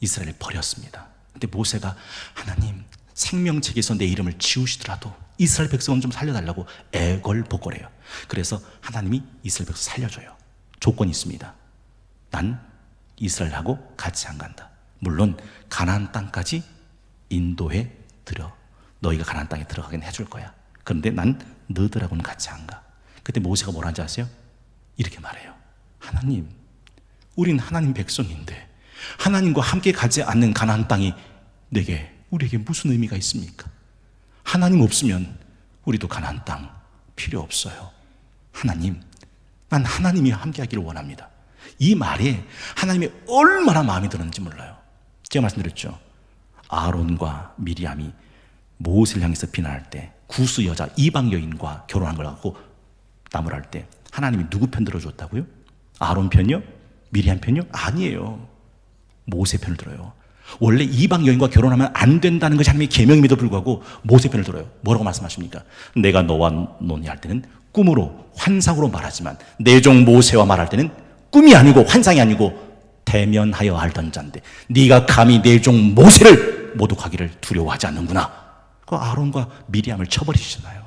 이스라엘을 버렸습니다. 근데 모세가 하나님, 생명책에서 내 이름을 지우시더라도 이스라엘 백성은 좀 살려달라고 애걸복걸해요. 그래서 하나님이 이스라엘 백성 살려줘요. 조건이 있습니다. 난 이스라엘하고 같이 안 간다. 물론 가나안 땅까지 인도해 드려 너희가 가나안 땅에 들어가긴 해줄 거야. 그런데 난 너희들하고는 같이 안 가. 그때 모세가 뭐라는지 아세요? 이렇게 말해요. 하나님, 우린 하나님 백성인데 하나님과 함께 가지 않는 가나안 땅이 우리에게 무슨 의미가 있습니까? 하나님 없으면 우리도 가나안 땅 필요 없어요. 하나님, 난 하나님이 함께 하기를 원합니다. 이 말에 하나님이 얼마나 마음이 드는지 몰라요. 제가 말씀드렸죠. 아론과 미리암이 모세를 향해서 비난할 때 구스 여자 이방 여인과 결혼한 걸 갖고 나무랄 때 하나님이 누구 편 들어줬다고요? 아론 편이요? 미리암 편이요? 아니에요. 모세 편을 들어요. 원래 이방 여인과 결혼하면 안 된다는 것이 하나님의 계명임에도 불구하고 모세 편을 들어요. 뭐라고 말씀하십니까? 내가 너와 논의할 때는 꿈으로 환상으로 말하지만 내 종 모세와 말할 때는 꿈이 아니고 환상이 아니고 대면하여 알던 자인데 네가 감히 내 종 모세를 모독하기를 두려워하지 않는구나. 그 아론과 미리암을 쳐버리시나요?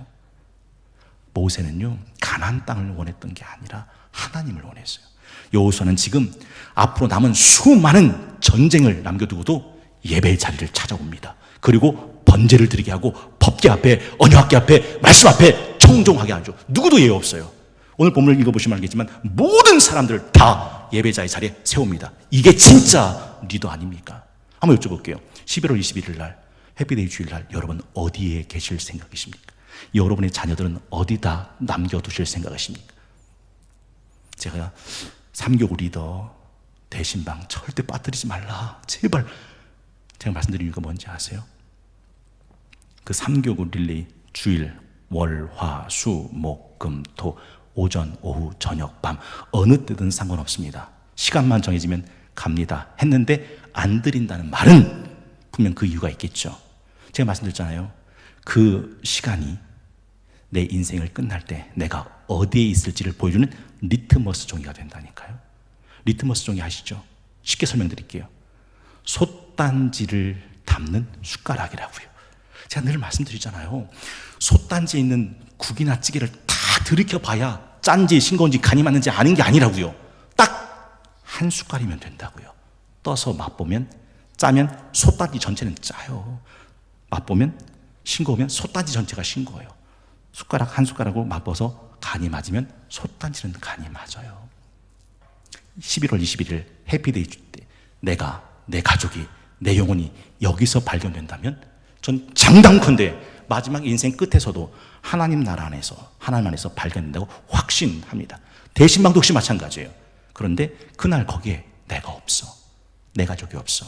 모세는요 가나안 땅을 원했던 게 아니라 하나님을 원했어요. 여호수아는 지금 앞으로 남은 수많은 전쟁을 남겨두고도 예배의 자리를 찾아옵니다. 그리고 번제를 드리게 하고 법궤 앞에, 언약궤 앞에, 말씀 앞에 청종하게 하죠. 누구도 예외 없어요. 오늘 본문을 읽어보시면 알겠지만 모든 사람들을 다 예배자의 자리에 세웁니다. 이게 진짜 리더 아닙니까? 한번 여쭤볼게요. 11월 21일 날 해피데이 주일날 여러분 어디에 계실 생각이십니까? 여러분의 자녀들은 어디다 남겨두실 생각이십니까? 제가 3교구 리더 대신방 절대 빠뜨리지 말라 제발 제가 말씀드린 이유가 뭔지 아세요? 그 3교구 릴레이 주일 월, 화, 수, 목, 금, 토 오전, 오후, 저녁, 밤 어느 때든 상관없습니다. 시간만 정해지면 갑니다 했는데 안 드린다는 말은 분명 그 이유가 있겠죠. 제가 말씀드렸잖아요. 그 시간이 내 인생을 끝날 때 내가 어디에 있을지를 보여주는 리트머스 종이가 된다니까요. 리트머스 종이 아시죠? 쉽게 설명드릴게요. 솥단지를 담는 숟가락이라고요. 제가 늘 말씀드리잖아요. 솥단지에 있는 국이나 찌개를 다 들이켜봐야 짠지 싱거운지 간이 맞는지 아는 게 아니라고요. 딱 한 숟갈이면 된다고요. 떠서 맛보면 짜면 솥단지 전체는 짜요. 맛보면 싱거우면 솥단지 전체가 싱거워요. 숟가락 한 숟가락으로 맛봐서 간이 맞으면 솥단지는 간이 맞아요. 11월 21일 해피데이 때 내가, 내 가족이, 내 영혼이 여기서 발견된다면 전 장담컨대 마지막 인생 끝에서도 하나님 나라 안에서, 하나님 안에서 발견된다고 확신합니다. 대신방도 역시 마찬가지예요. 그런데 그날 거기에 내가 없어. 내 가족이 없어.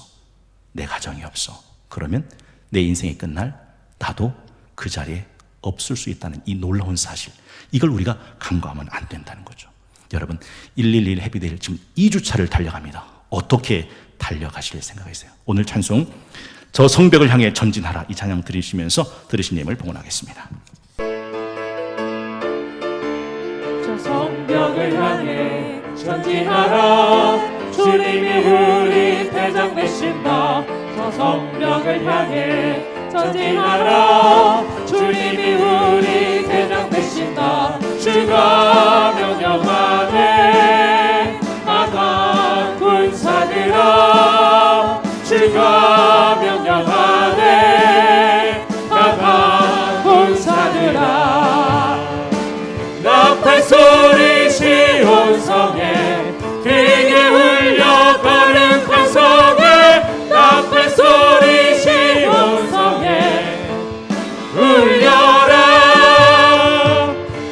내 가정이 없어. 그러면 내 인생이 끝날 나도 그 자리에 없을 수 있다는 이 놀라운 사실, 이걸 우리가 간과하면 안 된다는 거죠. 여러분 111 해피데이를 지금 2주차를 달려갑니다. 어떻게 달려가실 생각이세요? 오늘 찬송 저 성벽을 향해 전진하라 이 찬양 들으시면서 들으신 예물 봉헌하겠습니다. 저 성벽을 향해 전진하라 주님이 우리 대장 되신다. 저 성벽을 향해 전진하라 주님이 우리 대장 되신다. 주가 명령하네 나가 군사들아 주가 명령하네 나가 군사들아 나팔 소리 시온성에 크게 울려 거룩한 성에 나팔 소리 시온성에 울려라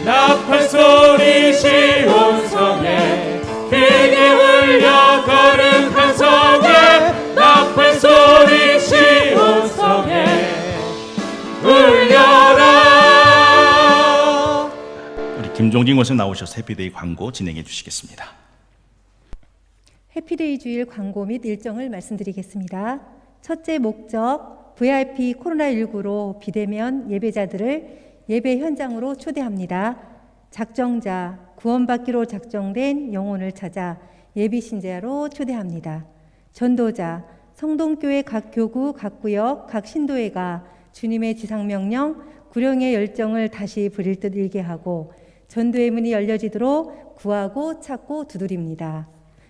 나팔 소리 시온성에 크게 울려 거룩한 성에 나팔 소리 시온성에 울려라. 우리 김종진 권사 나오셔서 해피데이 광고 진행해 주시겠습니다. 해피데이 주일 광고 및 일정을 말씀드리겠습니다. 첫째 목적, VIP 코로나19로 비대면 예배자들을 예배 현장으로 초대합니다. 작정자, 구원받기로 작정된 영혼을 찾아 예비 신자로 초대합니다. 전도자, 성동교회 각 교구, 각 구역, 각 신도회가 주님의 지상명령, 구령의 열정을 다시 부릴 듯 일게 하고 전도의 문이 열려지도록 구하고 찾고 두드립니다.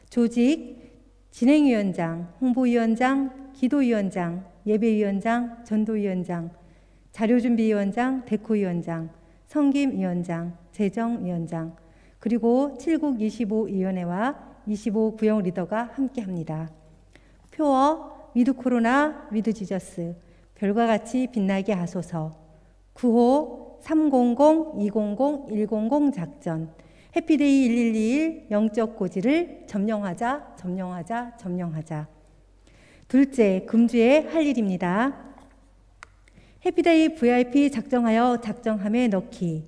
조직, 진행위원장, 홍보위원장, 기도위원장, 예배위원장, 전도위원장, 자료준비위원장, 데코위원장, 성김위원장, 재정위원장, 그리고 7국 25위원회와 25구역 리더가 함께합니다. 표어 위드 코로나 위드 지저스 별과 같이 빛나게 하소서 9호 300-200-100 작전 해피데이 1121 영적 고지를 점령하자 점령하자 점령하자. 둘째, 금주의 할 일입니다. 해피데이 VIP 작정함에 넣기.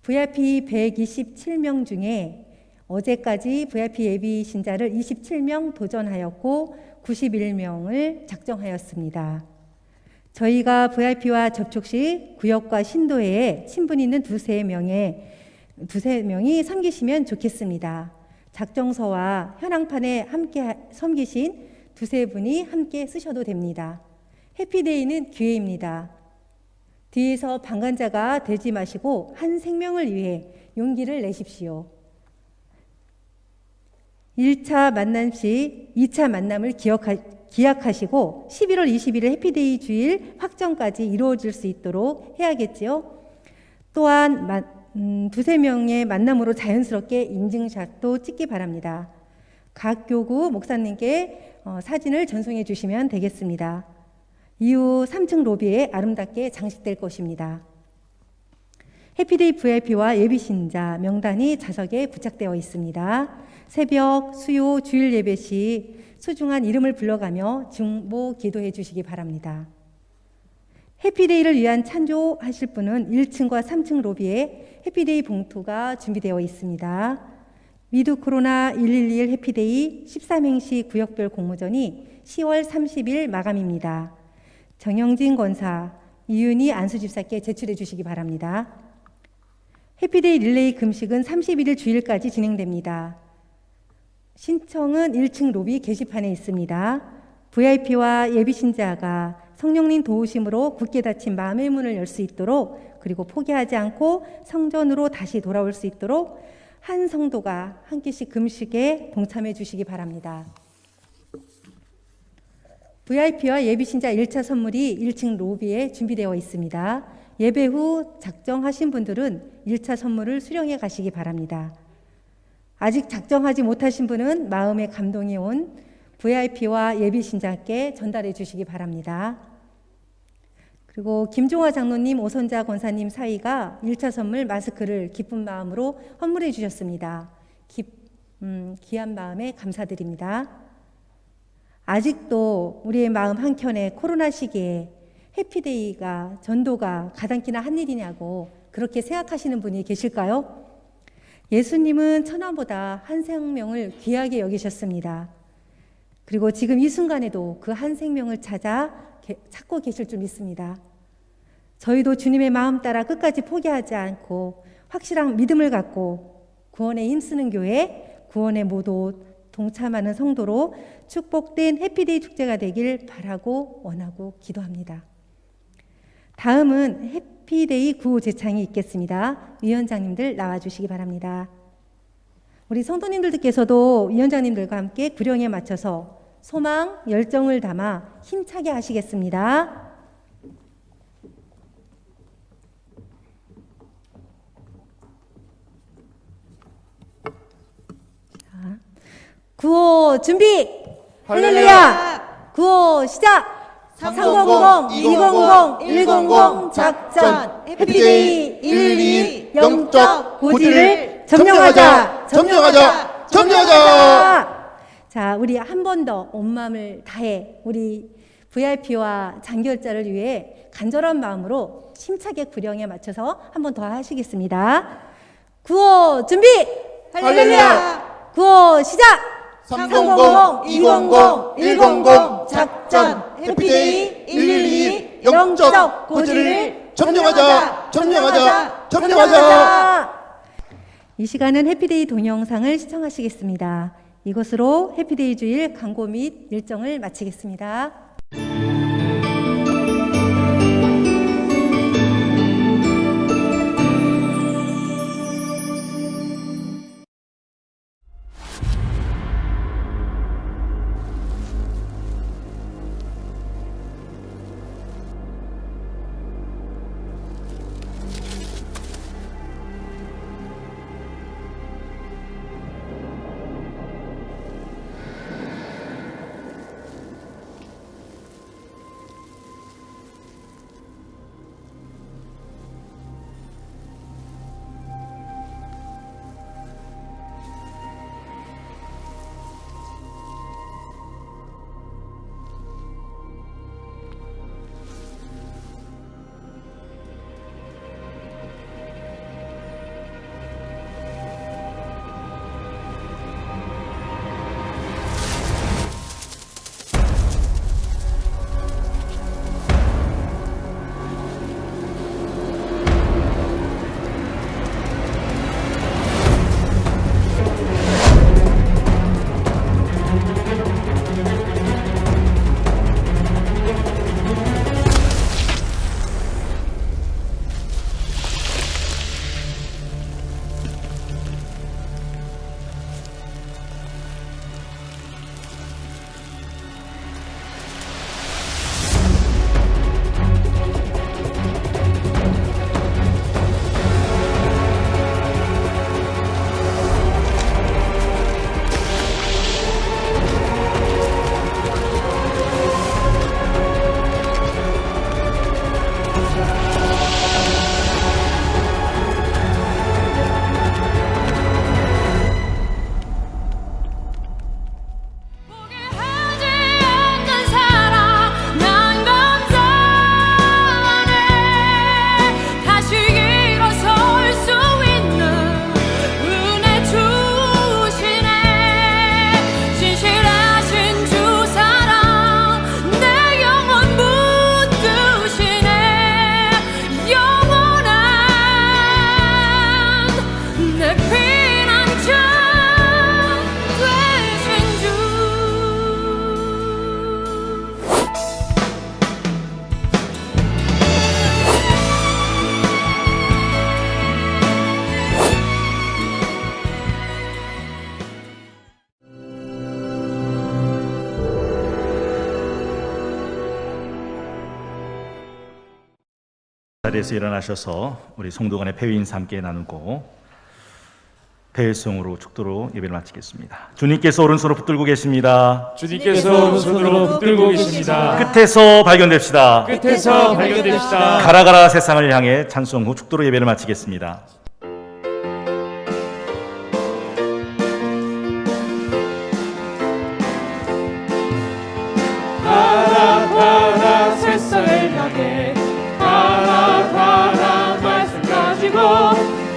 VIP 127명 중에 어제까지 VIP 예비 신자를 27명 도전하였고 91명을 작정하였습니다. 저희가 VIP와 접촉 시 구역과 신도에 친분 있는 두세 명이 섬기시면 좋겠습니다. 작정서와 현황판에 함께 섬기신 두세 분이 함께 쓰셔도 됩니다. 해피데이는 기회입니다. 뒤에서 방관자가 되지 마시고 한 생명을 위해 용기를 내십시오. 1차 만남 시 2차 만남을 기약하시고 11월 21일 해피데이 주일 확정까지 이루어질 수 있도록 해야겠지요. 또한 두세 명의 만남으로 자연스럽게 인증샷도 찍기 바랍니다. 각 교구 목사님께 사진을 전송해 주시면 되겠습니다. 이후 3층 로비에 아름답게 장식될 것입니다. 해피데이 VIP와 예비신자 명단이 좌석에 부착되어 있습니다. 새벽, 수요, 주일 예배 시 소중한 이름을 불러가며 중보 기도해 주시기 바랍니다. 해피데이를 위한 찬조하실 분은 1층과 3층 로비에 해피데이 봉투가 준비되어 있습니다. 위드 코로나 1121 해피데이 13행시 구역별 공모전이 10월 30일 마감입니다. 정영진 권사, 이윤희 안수집사께 제출해 주시기 바랍니다. 해피데이 릴레이 금식은 31일 주일까지 진행됩니다. 신청은 1층 로비 게시판에 있습니다. VIP와 예비신자가 성령님 도우심으로 굳게 닫힌 마음의 문을 열 수 있도록, 그리고 포기하지 않고 성전으로 다시 돌아올 수 있도록 한 성도가 한 끼씩 금식에 동참해 주시기 바랍니다. VIP와 예비신자 1차 선물이 1층 로비에 준비되어 있습니다. 예배 후 작정하신 분들은 1차 선물을 수령해 가시기 바랍니다. 아직 작정하지 못하신 분은 마음에 감동이 온 VIP와 예비신자께 전달해 주시기 바랍니다. 그리고 김종화 장로님, 오선자 권사님 사이가 1차 선물 마스크를 기쁜 마음으로 헌물해 주셨습니다. 귀한 마음에 감사드립니다. 아직도 우리의 마음 한켠에 코로나 시기에 해피데이가, 전도가 가당키나 한 일이냐고 그렇게 생각하시는 분이 계실까요? 예수님은 천하보다 한 생명을 귀하게 여기셨습니다. 그리고 지금 이 순간에도 그 한 생명을 찾고 계실 줄 믿습니다. 저희도 주님의 마음 따라 끝까지 포기하지 않고 확실한 믿음을 갖고 구원에 힘쓰는 교회, 구원에 모두 동참하는 성도로 축복된 해피데이 축제가 되길 바라고 원하고 기도합니다. 다음은 해피데이 구호 제창이 있겠습니다. 위원장님들 나와주시기 바랍니다. 우리 성도님들께서도 위원장님들과 함께 구령에 맞춰서 소망, 열정을 담아 힘차게 하시겠습니다. 자, 구호 준비! 할렐루야! 구호 시작! 300, 200, 100 작전 해피데이 121 영적 고지를 점령하자! 점령하자! 점령하자! 자, 우리 한 번 더 온 마음을 다해 우리 VIP와 장결자를 위해 간절한 마음으로 힘차게 구령에 맞춰서 한 번 더 하시겠습니다. 구호 준비! 할렐루야! 구호 시작! 300, 200, 100 작전 해피데이 112 영적 고지를 점령하자! 점령하자! 점령하자! 이 시간은 해피데이 동영상을 시청하시겠습니다. 이것으로 해피데이 주일 광고 및 일정을 마치겠습니다. 자리에서 일어나셔서 우리 성도 간의 폐회 인사 함께 나누고 폐회송으로 축도로 예배를 마치겠습니다. 주님께서 오른손으로 붙들고 계십니다. 주님께서 오른손으로 붙들고 계십니다. 끝에서 발견됩시다. 끝에서 발견됩시다. 가라 가라 세상을 향해 찬송 후 축도로 예배를 마치겠습니다. 가라 가라 세상을 향해 가라 가라 말씀 가지고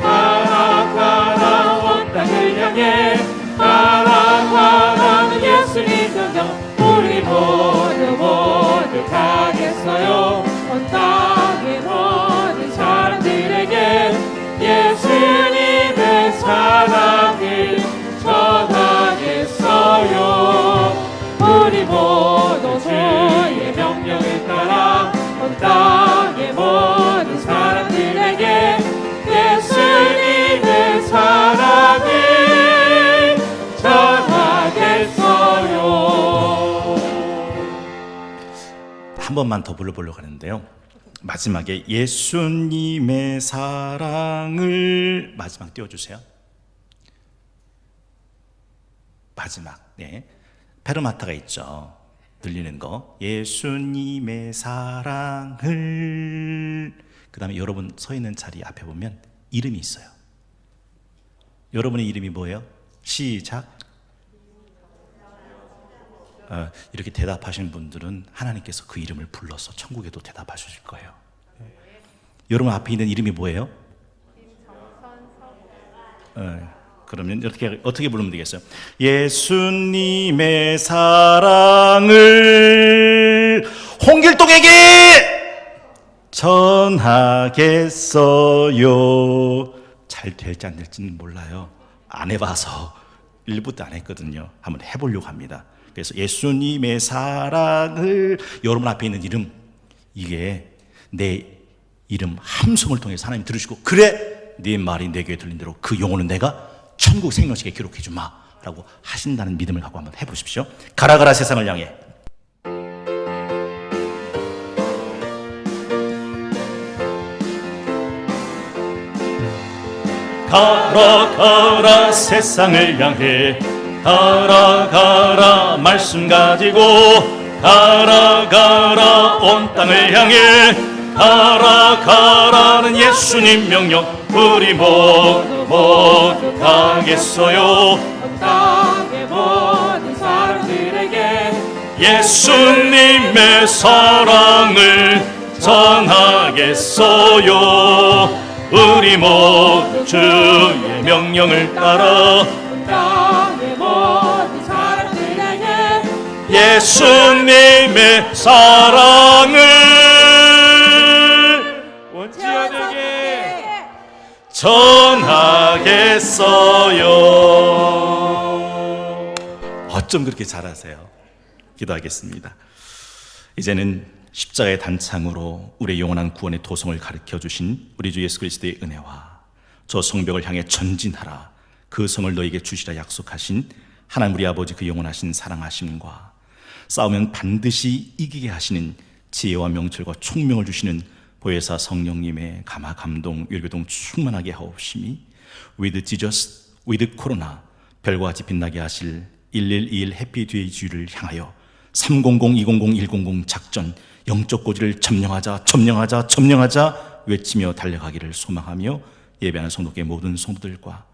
가라 가라 온 땅을 향해 가라 가라는 예수님 명령 우리 모두 가겠어요. 온 땅의 모든 사람들에게 예수님의 사랑을 전하겠어요. 우리 모두 주의 명령을 따라 온 땅의 모든 사람들에게 예수님의 사랑을 전하겠어요. 한 번만 더 불러보려고 하는데요. 마지막에 예수님의 사랑을 마지막 띄워주세요. 마지막, 네. 페르마타가 있죠. 들리는 거. 예수님의 사랑을. 그 다음에 여러분 서 있는 자리 앞에 보면 이름이 있어요. 여러분의 이름이 뭐예요? 시작. 이렇게 대답하시는 분들은 하나님께서 그 이름을 불러서 천국에도 대답하실 거예요. 여러분 앞에 있는 이름이 뭐예요? 그러면 어떻게 부르면 되겠어요? 예수님의 사랑을 홍길동에게 전하겠어요. 잘 될지 안 될지는 몰라요. 안 해봐서 1부 때 안 했거든요. 한번 해보려고 합니다. 그래서 예수님의 사랑을, 여러분 앞에 있는 이름, 이게 내 이름 함성을 통해서 하나님 들으시고, 그래 네 말이 내 귀에 들린 대로 그 영혼은 내가 천국 생명책에 기록해 주마 라고 하신다는 믿음을 갖고 한번 해보십시오. 가라 가라 세상을 향해. 가라 가라 세상을 향해 가라 가라 말씀 가지고 가라 가라 온 땅을 향해 가라 가라는 예수님 명령 우리 모두 가겠어요. 온 땅의 모든 사람들에게 예수님의 사랑을 전하겠어요. 우리 모두 주의 명령을 따라 온 땅의 모든 사람들에게 예수님의 사랑을 원지연에게 전하겠어요. 어쩜 그렇게 잘하세요? 기도하겠습니다. 이제는 십자가의 단창으로 우리의 영원한 구원의 도성을 가르쳐 주신 우리 주 예수 그리스도의 은혜와 저 성벽을 향해 전진하라 그 성을 너에게 주시라 약속하신 하나님 우리 아버지 그 영원하신 사랑하심과 싸우면 반드시 이기게 하시는 지혜와 명철과 총명을 주시는 보혜사 성령님의 감화 감동 위로교동 충만하게 하옵심이 with Jesus, with 코로나 별과 같이 빛나게 하실 1121 해피데이 주일을 향하여 300, 200, 100 작전 영적 고지를 점령하자 외치며 달려가기를 소망하며 예배하는 성도께 모든 성도들과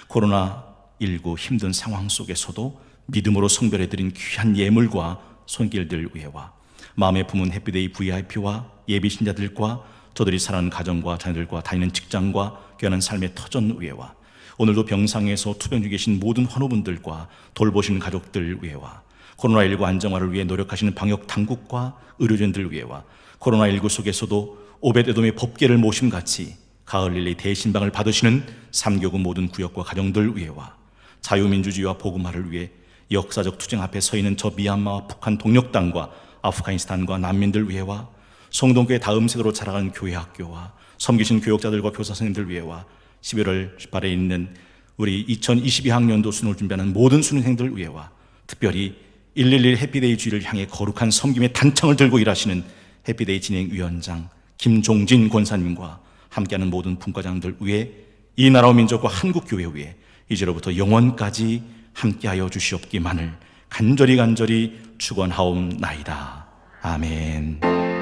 코로나19 힘든 상황 속에서도 믿음으로 성별해드린 귀한 예물과 손길들 위에와 마음에 품은 해피데이 VIP와 예비신자들과 저들이 살아가는 가정과 자녀들과 다니는 직장과 귀하는 삶의 터전 위에와 오늘도 병상에서 투병 중에 계신 모든 환우분들과 돌보시는 가족들 위에와 코로나19 안정화를 위해 노력하시는 방역 당국과 의료진들 위에와 코로나19 속에서도 오벳에돔의 법궤를 모심같이 가을 릴리 대신방을 받으시는 3교구 모든 구역과 가정들 위에와 자유민주주의와 복음화를 위해 역사적 투쟁 앞에 서 있는 저 미얀마와 북한 동력당과 아프가니스탄과 난민들 위해와 성동교회 다음 세대로 자라간 교회 학교와 섬기신 교역자들과 교사 선생님들 위해와 11월 18일에 있는 우리 2022학년도 수능을 준비하는 모든 수능생들 위해와 특별히 111 해피데이 주일을 향해 거룩한 섬김의 단창을 들고 일하시는 해피데이 진행위원장 김종진 권사님과 함께하는 모든 분과장들 위해 이 나라와 민족과 한국교회 위해 이제로부터 영원까지 함께하여 주시옵기만을 간절히 축원하옵나이다. 아멘.